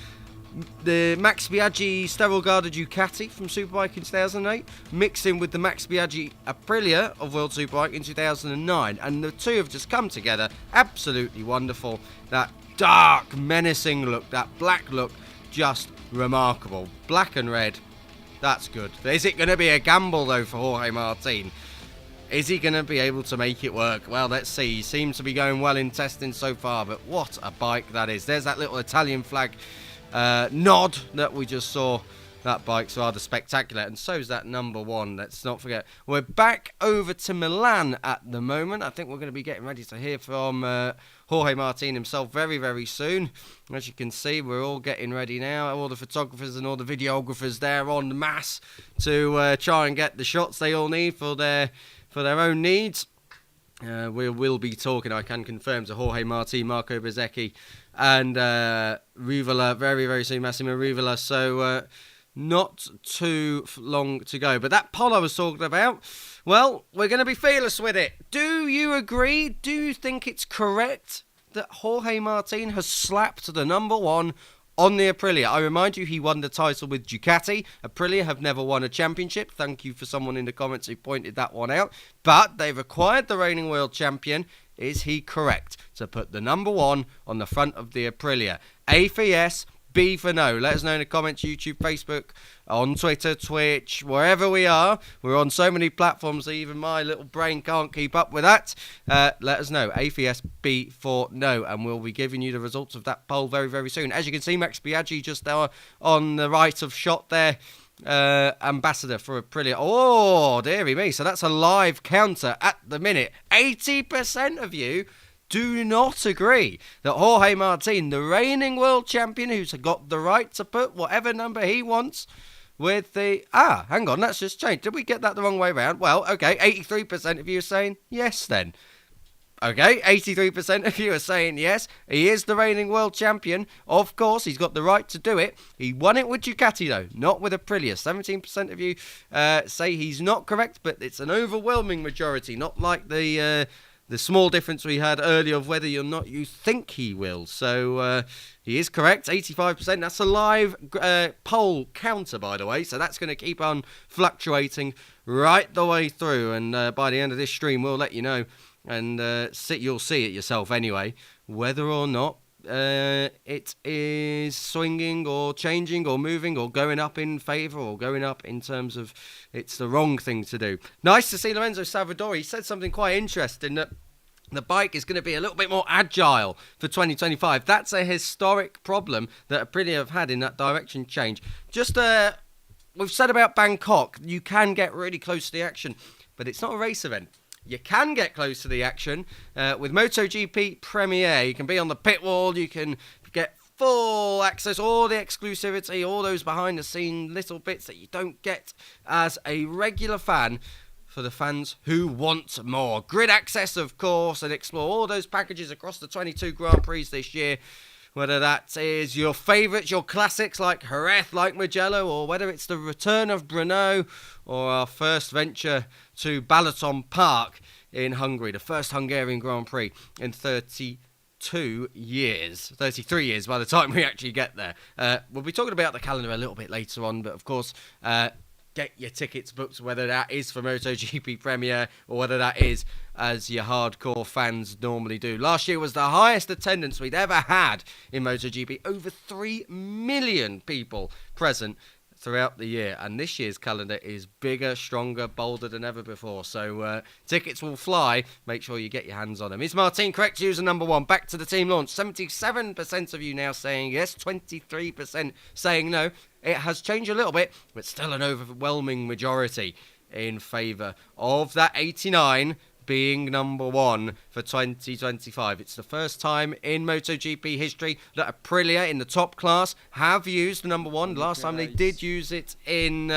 the Max Biaggi sterile guarded Ducati from Superbike in 2008, mixing with the Max Biaggi Aprilia of World Superbike in 2009. And the two have just come together. Absolutely wonderful. That dark, menacing look, that black look, just remarkable. Black and red, that's good. Is it going to be a gamble, though, for Jorge Martin? Is he going to be able to make it work? Well, let's see. He seems to be going well in testing so far, but what a bike that is. There's that little Italian flag nod that we just saw. That bike's rather spectacular, and so's that number one. Let's not forget. We're back over to Milan at the moment. I think we're going to be getting ready to hear from Jorge Martin himself very, very soon. As you can see, we're all getting ready now. All the photographers and all the videographers there en masse to try and get the shots they all need for their own needs. We will be talking, I can confirm, to Jorge Martin, Marco Bezzecchi, and Rivola very, very soon, Massimo Rivola. So not too long to go. But that poll I was talking about, well, we're going to be fearless with it. Do you agree? Do you think it's correct that Jorge Martin has slapped the number one on the Aprilia? I remind you, he won the title with Ducati. Aprilia have never won a championship. Thank you for someone in the comments who pointed that one out. But they've acquired the reigning world champion. Is he correct to put the number one on the front of the Aprilia? A for yes, B for no. Let us know in the comments, YouTube, Facebook, on Twitter, Twitch, wherever we are. We're on so many platforms that even my little brain can't keep up with that. Let us know. A for yes, B for no. And we'll be giving you the results of that poll very, very soon. As you can see, Max Biaggi just there on the right of shot there. Ambassador for Aprilia. Oh, dearie me. So that's a live counter at the minute. 80% of you do not agree that Jorge Martin, the reigning world champion, who's got the right to put whatever number he wants with the... hang on, that's just changed. Did we get that the wrong way around? Well, okay, 83% of you are saying yes then. Okay, 83% of you are saying yes. He is the reigning world champion. Of course, he's got the right to do it. He won it with Ducati, though, not with Aprilia. 17% of you say he's not correct, but it's an overwhelming majority, not like the small difference we had earlier of whether or not you think he will. So he is correct, 85%. That's a live poll counter, by the way. So that's going to keep on fluctuating right the way through. And by the end of this stream, we'll let you know. And you'll see it yourself anyway, whether or not it is swinging or changing or moving or going up in favour or going up in terms of it's the wrong thing to do. Nice to see Lorenzo Savadori. He said something quite interesting, that the bike is going to be a little bit more agile for 2025. That's a historic problem that Aprilia have had in that direction change. Just we've said about Bangkok, you can get really close to the action, but it's not a race event. You can get close to the action with MotoGP Premier. You can be on the pit wall. You can get full access, all the exclusivity, all those behind-the-scene little bits that you don't get as a regular fan, for the fans who want more. Grid access, of course, and explore all those packages across the 22 Grand Prix this year. Whether that is your favourites, your classics like Jerez, like Mugello, or whether it's the return of Brno, or our first venture to Balaton Park in Hungary, the first Hungarian Grand Prix in 33 years by the time we actually get there. We'll be talking about the calendar a little bit later on, but of course, get your tickets booked, whether that is for MotoGP Premier or whether that is as your hardcore fans normally do. Last year was the highest attendance we'd ever had in MotoGP, over 3 million people present throughout the year, and this year's calendar is bigger, stronger, bolder than ever before, so tickets will fly. Make sure you get your hands on them. Is Martin correct user number one? Back to the team launch. 77% of you now saying yes, 23% saying no. It has changed a little bit, but still an overwhelming majority in favour of that 89 being number one for 2025. It's the first time in MotoGP history that Aprilia in the top class have used the number one. Last time they did use it in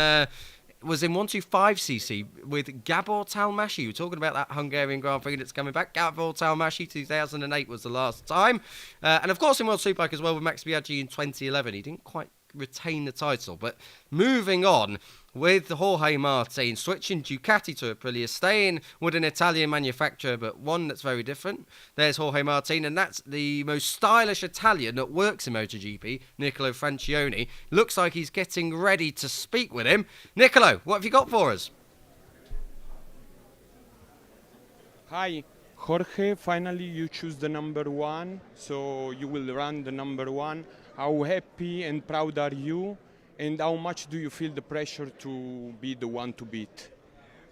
was in 125cc with Gabor Talmashi. We're talking about that Hungarian Grand Prix that's coming back. Gabor Talmashi, 2008 was the last time. And of course in World Superbike as well with Max Biaggi in 2011. He didn't quite retain the title. But moving on with Jorge Martin, switching Ducati to Aprilia, staying with an Italian manufacturer, but one that's very different. There's Jorge Martin, and that's the most stylish Italian that works in MotoGP, Nicolo Francioni. Looks like he's getting ready to speak with him. Nicolo, what have you got for us? Hi, Jorge, finally you choose the number one, so you will run the number one. How happy and proud are you? And how much do you feel the pressure to be the one to beat?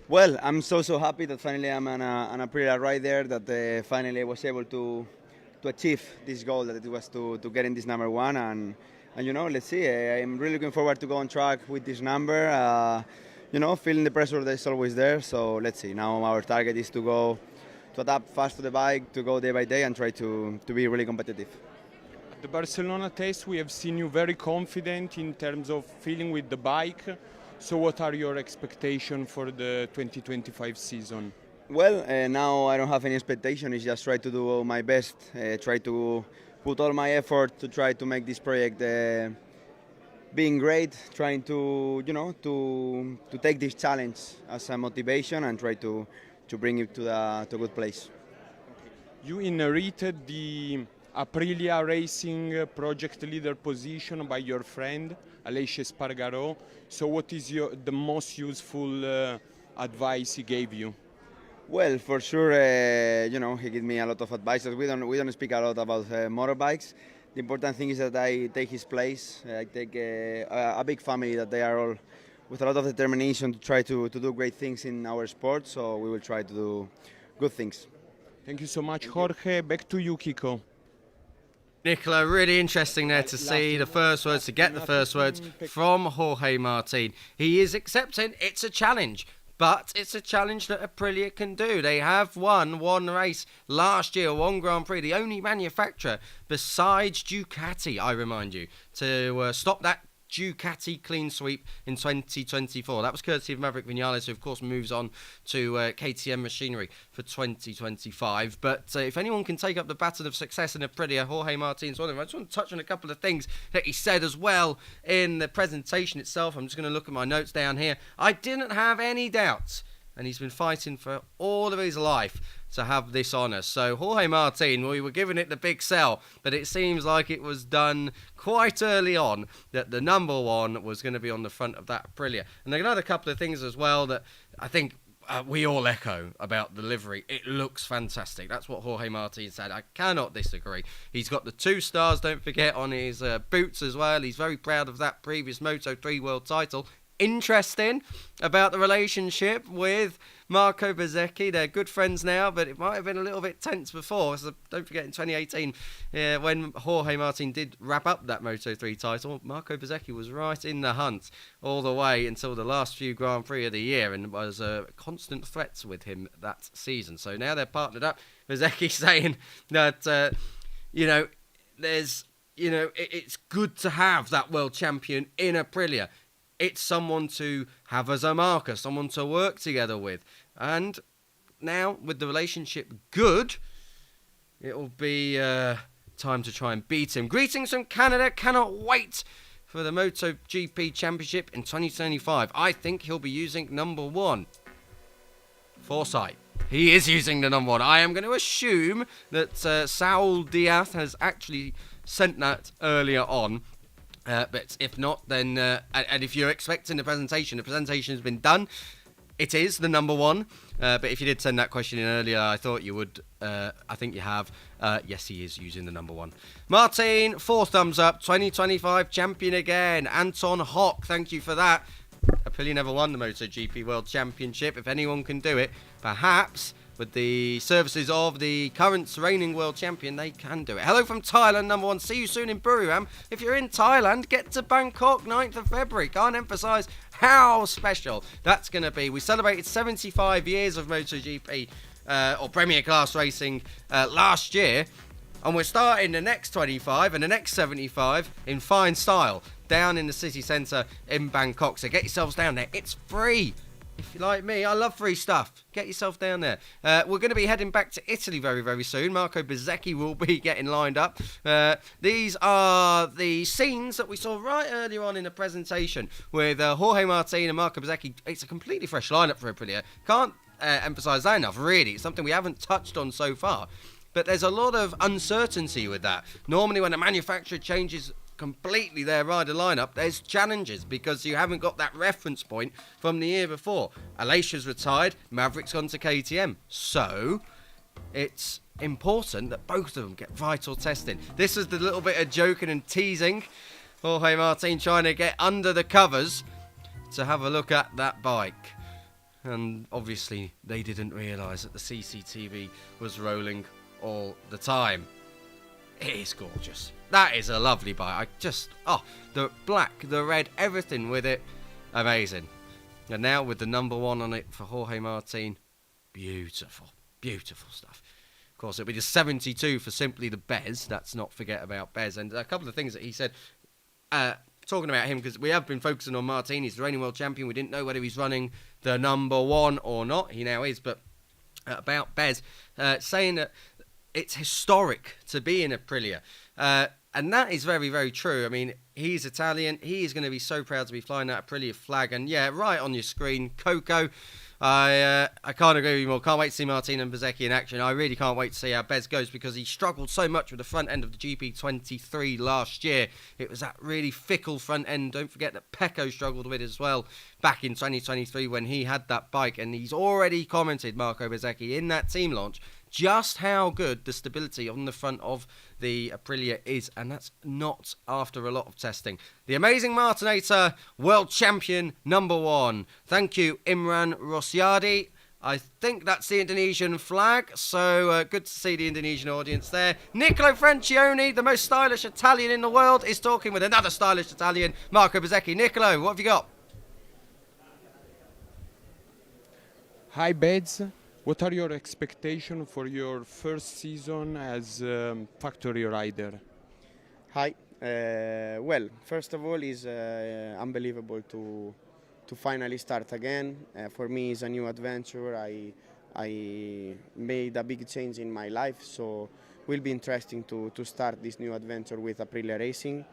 Well, I'm so happy that finally I'm on an Aprilia ride there, that finally I was able to achieve this goal, that it was to get in this number one. And you know, let's see. I'm really looking forward to go on track with this number. You know, feeling the pressure that's always there. So let's see. Now our target is to adapt fast to the bike, to go day by day and try to be really competitive. At the Barcelona test, we have seen you very confident in terms of feeling with the bike. So what are your expectations for the 2025 season? Well, now I don't have any expectation. It's just try to do my best, try to put all my effort to try to make this project being great, trying to, you know, to take this challenge as a motivation and try to bring it to a good place. You inherited the Aprilia Racing project leader position by your friend, Aleix Espargaró. So what is the most useful advice he gave you? Well, for sure, you know, he gave me a lot of advice. We don't speak a lot about motorbikes. The important thing is that I take his place. I take a big family that they are all with a lot of determination to try to do great things in our sport. So we will try to do good things. Thank you so much, Jorge. Back to you, Kiko. Nicola, really interesting there to see the first words, to get the first words from Jorge Martin. He is accepting it's a challenge, but it's a challenge that Aprilia can do. They have won one race last year, one Grand Prix, the only manufacturer besides Ducati, I remind you, to stop that Ducati clean sweep in 2024. That was courtesy of Maverick Vinales, who of course moves on to KTM machinery for 2025. But if anyone can take up the baton of success in Aprilia, Jorge Martin's one of them. I just want to touch on a couple of things that he said as well in the presentation itself. I'm just going to look at my notes down here. I didn't have any doubts, and he's been fighting for all of his life to have this honour. So Jorge Martin, we were giving it the big sell, but it seems like it was done quite early on that the number one was going to be on the front of that Aprilia. And there are another couple of things as well that I think we all echo about the livery. It looks fantastic. That's what Jorge Martin said. I cannot disagree. He's got the 2 stars, don't forget, on his boots as well. He's very proud of that previous Moto3 world title. Interesting about the relationship with Marco Bezzecchi. They're good friends now, but it might have been a little bit tense before. So don't forget, in 2018, when Jorge Martin did wrap up that Moto3 title, Marco Bezzecchi was right in the hunt all the way until the last few Grand Prix of the year and was constant threats with him that season. So now they're partnered up. Bezzecchi saying that, it's good to have that world champion in Aprilia. It's someone to have as a marker, someone to work together with. And now, with the relationship good, it'll be time to try and beat him. Greetings from Canada. Cannot wait for the MotoGP Championship in 2025. I think he'll be using number 1. Foresight. He is using the number 1. I am going to assume that Saul Diaz has actually sent that earlier on. But if not, then, and if you're expecting the presentation has been done. It is the number 1. But if you did send that question in earlier, I thought you would. I think you have. Yes, he is using the number 1. Martin, 4 thumbs up. 2025 champion again. Anton Hock, thank you for that. Aprilia never won the MotoGP World Championship. If anyone can do it, perhaps with the services of the current reigning world champion, they can do it. Hello from Thailand, number 1. See you soon in Buriram. If you're in Thailand, get to Bangkok, 9th of February. Can't emphasise how special that's going to be. We celebrated 75 years of MotoGP or Premier Class racing last year. And we're starting the next 25 and the next 75 in fine style down in the city centre in Bangkok. So get yourselves down there. It's free. If you like me, I love free stuff. Get yourself down there. We're going to be heading back to Italy very, very soon. Marco Bezzecchi will be getting lined up. These are the scenes that we saw right earlier on in the presentation with Jorge Martin and Marco Bezzecchi. It's a completely fresh lineup for Aprilia. Can't emphasise that enough, really. It's something we haven't touched on so far. But there's a lot of uncertainty with that. Normally when a manufacturer changes completely their rider lineup, there's challenges because you haven't got that reference point from the year before. Aleix retired, Maverick's gone to KTM. So it's important that both of them get vital testing. This is the little bit of joking and teasing. Jorge Martin trying to get under the covers to have a look at that bike. And obviously they didn't realise that the CCTV was rolling all the time. It is gorgeous. That is a lovely bike. The black, the red, everything with it, amazing. And now with the number 1 on it for Jorge Martin, beautiful, beautiful stuff. Of course, it'll be the 72 for simply the Bez. Let's not forget about Bez. And a couple of things that he said, talking about him, because we have been focusing on Martin. He's the reigning world champion. We didn't know whether he's running the number 1 or not. He now is. But about Bez, saying that it's historic to be in Aprilia. And that is very, very true. I mean, he's Italian. He is going to be so proud to be flying that Aprilia flag. And yeah, right on your screen, Coco. I can't agree with you more. Can't wait to see Martin and Bezzecchi in action. I really can't wait to see how Bez goes, because he struggled so much with the front end of the GP23 last year. It was that really fickle front end. Don't forget that Pecco struggled with it as well back in 2023 when he had that bike. And he's already commented, Marco Bezzecchi, in that team launch, just how good the stability on the front of the Aprilia is, and that's not after a lot of testing. The amazing Martinator, world champion number 1. Thank you, Imran Rossiadi. I think that's the Indonesian flag, so good to see the Indonesian audience there. Nicolo Francioni, the most stylish Italian in the world, is talking with another stylish Italian, Marco Bezzecchi. Nicolo, what have you got? Hi, Bez. What are your expectations for your first season as factory rider? Hi. Well, first of all, it's unbelievable to finally start again. For me, it's a new adventure. I made a big change in my life, so it will be interesting to start this new adventure with Aprilia Racing.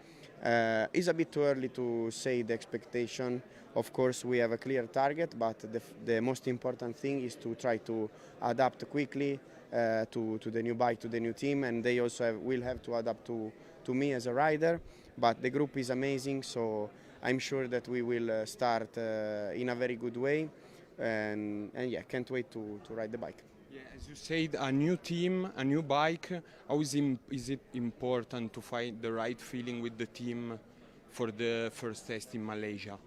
It's a bit too early to say the expectation. Of course, we have a clear target, but the most important thing is to try to adapt quickly to the new bike, to the new team, and they also will have to adapt to me as a rider. But the group is amazing, so I'm sure that we will start in a very good way, and yeah, can't wait to ride the bike. Yeah, as you said, a new team, a new bike. How is it important to find the right feeling with the team for the first test in Malaysia?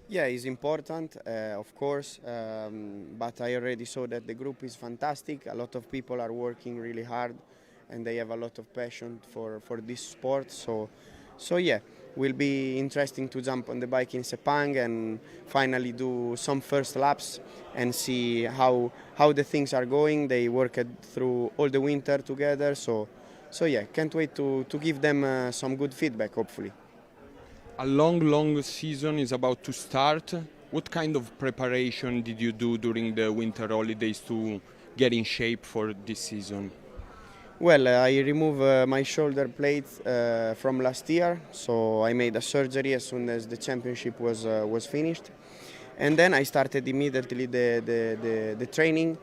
Yeah, it's important, of course, but I already saw that the group is fantastic. A lot of people are working really hard, and they have a lot of passion for this sport. So yeah, will be interesting to jump on the bike in Sepang and finally do some first laps and see how the things are going. They worked through all the winter together, so yeah, can't wait to give them some good feedback, hopefully. A long season is about to start. What kind of preparation did you do during the winter holidays to get in shape for this season? Well, I removed my shoulder plate from last year, so I made a surgery as soon as the championship was finished. And then I started immediately the training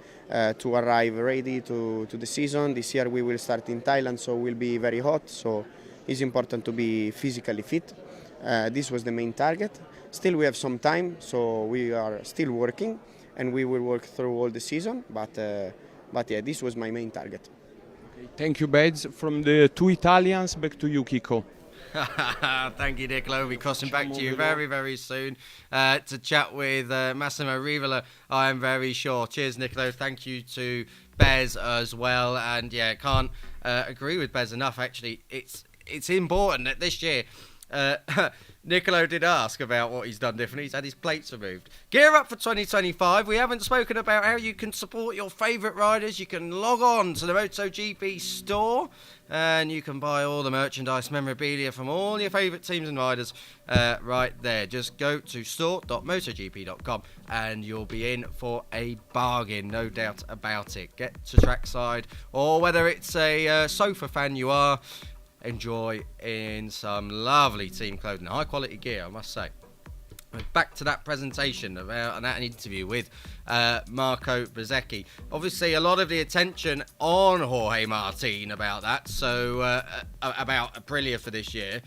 to arrive ready to the season. This year we will start in Thailand, so it will be very hot, so it's important to be physically fit. This was the main target. Still we have some time, so we are still working, and we will work through all the season, but yeah, this was my main target. Okay, thank you, Bez. From the two Italians, back to you, Kiko. Thank you, Nicola. We'll be crossing back to you very, very soon to chat with Massimo Rivola, I am very sure. Cheers, Nicola. Thank you to Bez as well. And yeah, can't agree with Bez enough, actually. It's important that this year... Nicolo did ask about what he's done differently. He's had his plates removed. Gear up for 2025. We haven't spoken about how you can support your favourite riders. You can log on to the MotoGP store and you can buy all the merchandise, memorabilia from all your favourite teams and riders right there. Just go to store.motogp.com and you'll be in for a bargain, no doubt about it. Get to trackside, or whether it's a sofa fan you are, enjoy in some lovely team clothing, high quality gear, I must say. Back to that presentation about that interview with Marco Bezzecchi. Obviously, a lot of the attention on Jorge Martin about that, so about Aprilia for this year.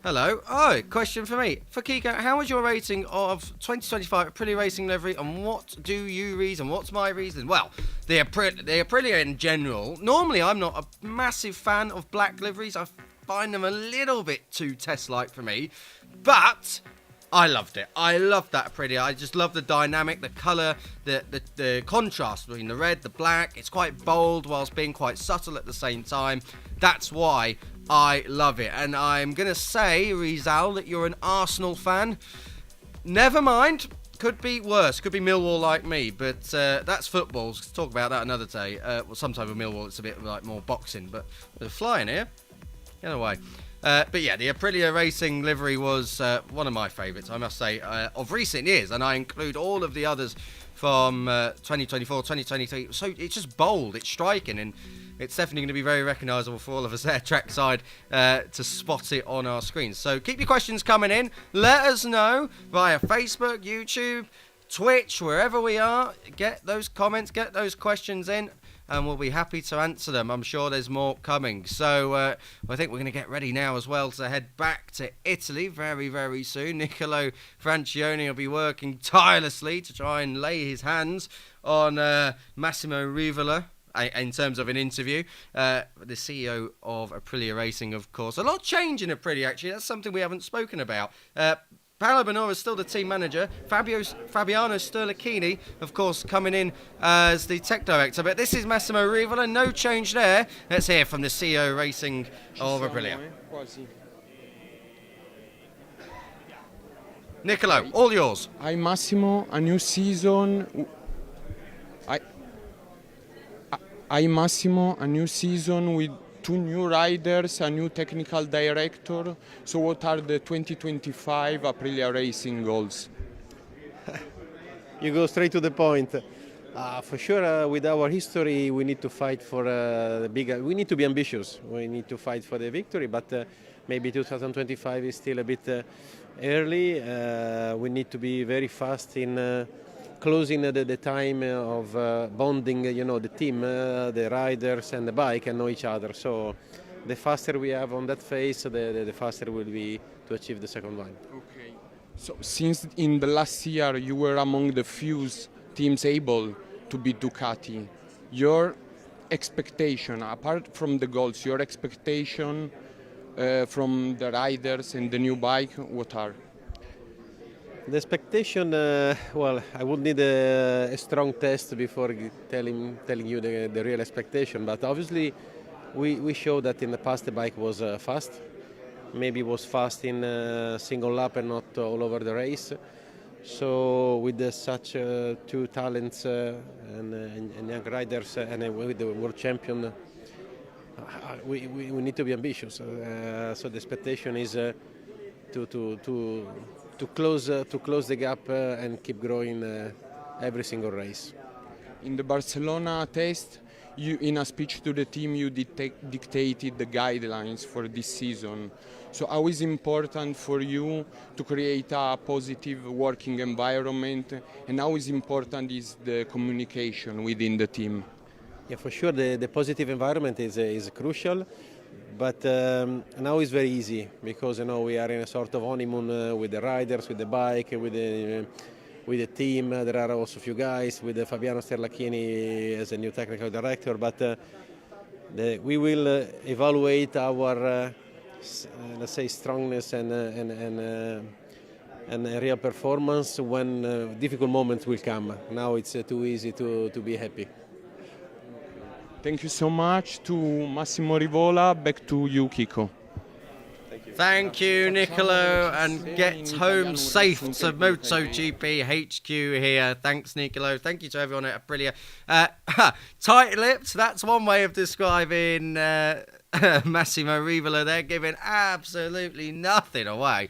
Hello. Oh, question for me. For Kiko, how was your rating of 2025 Aprilia Racing livery, and what do you reason? What's my reason? Well, the Aprilia in general, normally I'm not a massive fan of black liveries. I find them a little bit too test-like for me, but I loved it. I loved that Aprilia. I just love the dynamic, the colour, the contrast between the red, the black. It's quite bold whilst being quite subtle at the same time. That's why I love it. And I'm going to say, Rizal, that you're an Arsenal fan. Never mind. Could be worse. Could be Millwall like me. But that's football. Let's talk about that another day. Well, sometimes with Millwall it's a bit like more boxing. But they're flying here. Get away. But yeah, the Aprilia Racing livery was one of my favourites, I must say, of recent years. And I include all of the others from 2024, 2023. So it's just bold. It's striking. And it's definitely going to be very recognisable for all of us there trackside to spot it on our screens. So keep your questions coming in. Let us know via Facebook, YouTube, Twitch, wherever we are. Get those comments, get those questions in, and we'll be happy to answer them. I'm sure there's more coming. So I think we're going to get ready now as well to head back to Italy very, very soon. Niccolo Francione will be working tirelessly to try and lay his hands on Massimo Rivola in terms of an interview. The CEO of Aprilia Racing, of course. A lot change in Aprilia, actually. That's something we haven't spoken about. Paolo Bonora is still the team manager. Fabiano Sterlachini, of course, coming in as the tech director. But this is Massimo Rivola. No change there. Let's hear from the CEO Racing of Aprilia. Niccolo, all yours. Hi Massimo, a new season. Hi Massimo, a new season with 2 new riders, a new technical director. So what are the 2025 Aprilia Racing goals? You go straight to the point. For sure, with our history, we need to fight for the bigger. We need to be ambitious. We need to fight for the victory, but maybe 2025 is still a bit early. We need to be very fast in closing the time of bonding, the team, the riders and the bike and know each other. So the faster we have on that phase, the faster will be to achieve the second one. Okay. So since in the last year you were among the few teams able to beat Ducati, your expectation, apart from the goals, your expectation from the riders and the new bike, what are? The expectation, well, I would need a strong test before telling you the real expectation, but obviously we showed that in the past the bike was fast. Maybe it was fast in a single lap and not all over the race. So with such 2 talents and young riders and with the world champion, we need to be ambitious. So the expectation is to close the gap and keep growing every single race. In the Barcelona test, in a speech to the team, you dictated the guidelines for this season. So how is it important for you to create a positive working environment, and how is important is the communication within the team? Yeah, for sure, the positive environment is crucial. But now it's very easy because we are in a sort of honeymoon with the riders, with the bike, with the team. There are also a few guys with Fabiano Sterlachini as a new technical director. But we will evaluate our, let's say, strongness and real performance when difficult moments will come. Now it's too easy to be happy. Thank you so much to Massimo Rivola. Back to you, Kiko. Thank you, Niccolo, and get home safe to MotoGP HQ here. Thanks, Niccolo. Thank you to everyone at Aprilia. Tight-lipped, that's one way of describing Massimo Rivola. They're giving absolutely nothing away.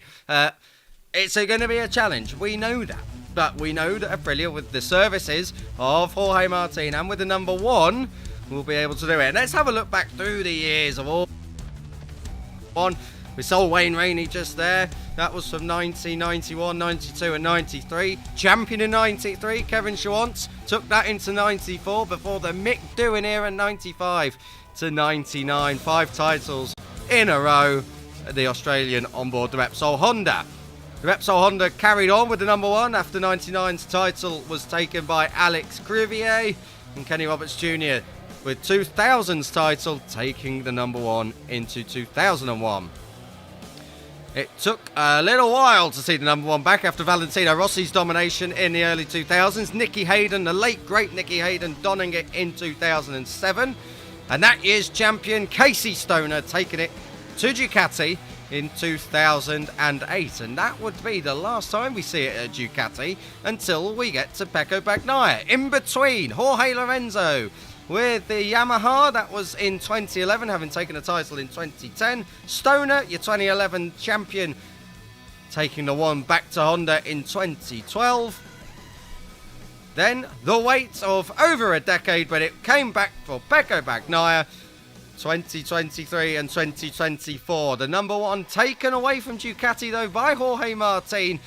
It's going to be a challenge. We know that. But we know that Aprilia, with the services of Jorge Martin and with the number 1, will be able to do it. Let's have a look back through the years of all one. We saw Wayne Rainey just there. That was from 1991, 92 and 93. Champion in 93, Kevin Schwantz took that into 94 before the Mick Doohan era, 95 to 99. 5 titles in a row. the Australian on board the Repsol Honda. The Repsol Honda carried on with the number one after 99's title was taken by Alex Crivier, and Kenny Roberts Jr. with 2000's title taking the number one into 2001. It took a little while to see the number one back after Valentino Rossi's domination in the early 2000s. Nicky Hayden, the late great Nicky Hayden, donning it in 2007. And that year's champion Casey Stoner taking it to Ducati in 2008. And that would be the last time we see it at Ducati until we get to Pecco Bagnaia. In between, Jorge Lorenzo with the Yamaha, that was in 2011, having taken a title in 2010. Stoner, your 2011 champion, taking the one back to Honda in 2012. Then the wait of over a decade, but it came back for Pecco Bagnaia, 2023 and 2024. The number one taken away from Ducati, though, by Jorge Martin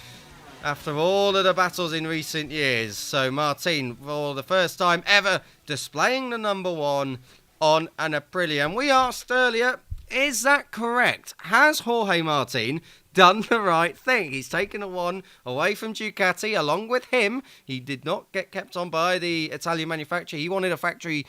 after all of the battles in recent years. So Martin, for the first time ever, displaying the number one on an Aprilia. And we asked earlier, is that correct? Has Jorge Martin done the right thing? He's taken a one away from Ducati. Along with him, he did not get kept on by the Italian manufacturer. He wanted a factory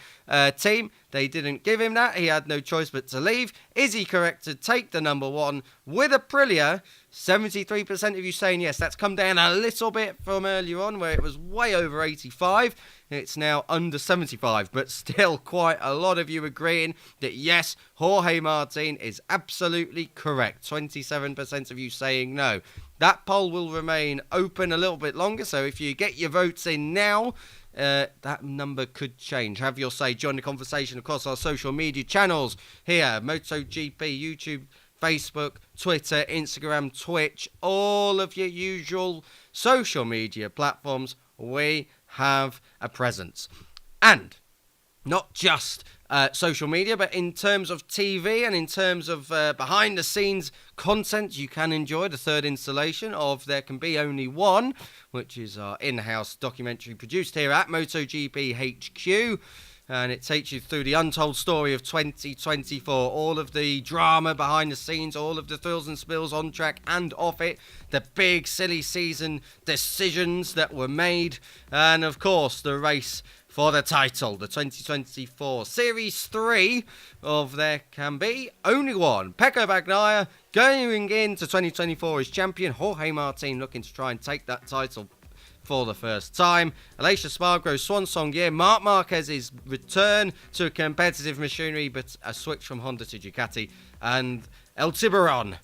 team. They didn't give him that. He had no choice but to leave. Is he correct to take the number one with Aprilia? 73% of you saying yes. That's come down a little bit from earlier on where it was way over 85. It's now under 75, but still quite a lot of you agreeing that yes, Jorge Martin is absolutely correct. 27% of you saying no. That poll will remain open a little bit longer, so if you get your votes in now, that number could change. Have your say. Join the conversation across our social media channels here, MotoGP, YouTube, Facebook, Twitter, Instagram, Twitch, all of your usual social media platforms. We have a presence. And not just social media, but in terms of TV and in terms of behind the scenes content, you can enjoy the third installation of There Can Be Only One, which is our in-house documentary produced here at MotoGP HQ. And it takes you through the untold story of 2024, all of the drama behind the scenes, all of the thrills and spills on track and off it, the big silly season decisions that were made, and of course the race for the title, the 2024 Series 3 of There Can Be Only One. Pecco Bagnaia going into 2024 as champion. Jorge Martin looking to try and take that title for the first time. Aleix Espargaro's swan song year. Marc Marquez's return to competitive machinery, but a switch from Honda to Ducati. And El Tiburon,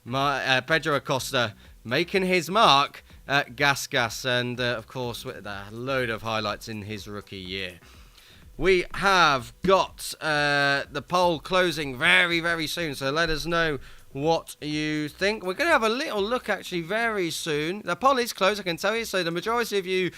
Pedro Acosta, making his mark at Gas. And of course, with a load of highlights in his rookie year. We have got the poll closing very, very soon, so let us know what you think. We're going to have a little look actually very soon. The poll is closed, I can tell you, so the majority of you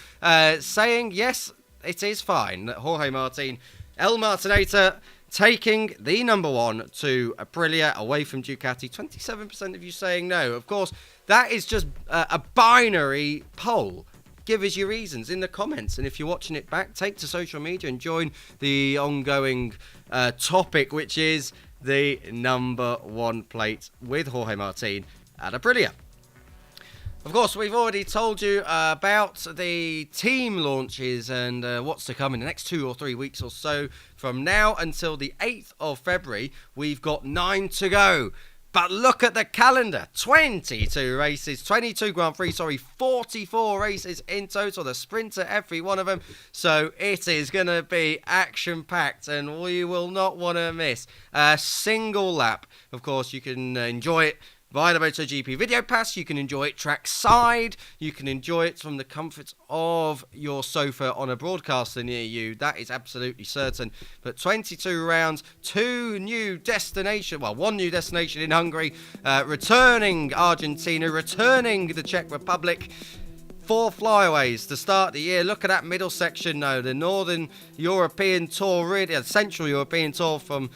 saying yes, it is fine. Jorge Martin, El Martinator, taking the number one to Aprilia away from Ducati. 27% of you saying no. Of course, that is just a binary poll. Give us your reasons in the comments, and if you're watching it back, take to social media and join the ongoing topic, which is the number one plate with Jorge Martin at Aprilia. Of course, we've already told you about the team launches and what's to come in the next 2 or 3 weeks or so. From now until the 8th of February, we've got 9 to go. But look at the calendar, 22 races, 22 Grand Prix, 44 races in total, the sprinter every one of them. So it is going to be action-packed and we will not want to miss a single lap. Of course, you can enjoy it via the MotoGP Video Pass. You can enjoy it trackside. You can enjoy it from the comfort of your sofa on a broadcaster near you. That is absolutely certain. But 22 rounds, 2 new destinations. Well, 1 new destination in Hungary, returning Argentina, returning the Czech Republic. 4 flyaways to start the year. Look at that middle section now. The Northern European Tour, really, Central European Tour from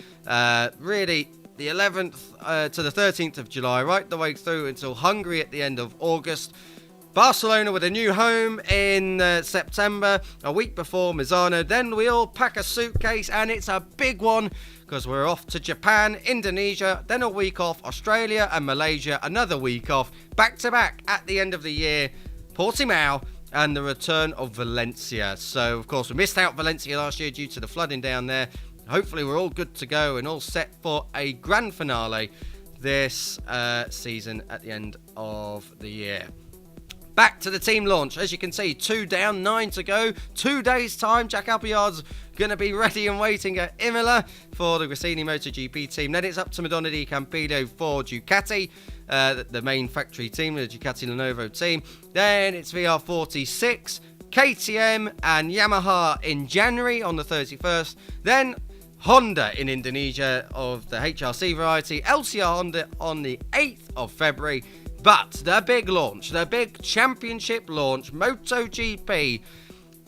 really the 11th to the 13th of July, right the way through until Hungary at the end of August. Barcelona with a new home in September, a week before Misano. Then we all pack a suitcase, and it's a big one because we're off to Japan, Indonesia, then a week off, Australia and Malaysia, another week off, back to back at the end of the year, Portimao, and the return of Valencia. So, of course, we missed out Valencia last year due to the flooding down there. Hopefully, we're all good to go and all set for a grand finale this season at the end of the year. Back to the team launch. As you can see, 2 down, 9 to go. 2 days' time, Jack Appleyard's going to be ready and waiting at Imola for the Gresini MotoGP team. Then it's up to Madonna di Campido for Ducati, the main factory team, the Ducati Lenovo team. Then it's VR46, KTM and Yamaha in January on the 31st. Then Honda in Indonesia of the HRC variety, LCR Honda on the 8th of February. But the big launch, the big championship launch, MotoGP,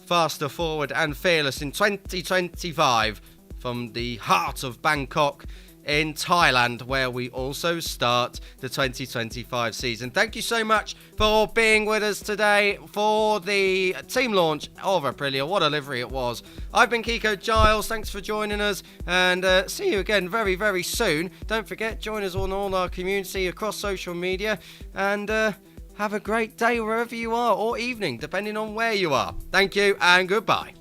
faster forward and fearless in 2025 from the heart of Bangkok in Thailand, where we also start the 2025 season. Thank you so much for being with us today for the team launch of Aprilia. What a livery it was. I've been Kiko Giles. Thanks for joining us, and see you again very, very soon. Don't forget, join us on all our community across social media, and have a great day wherever you are, or evening, depending on where you are. Thank you, and goodbye.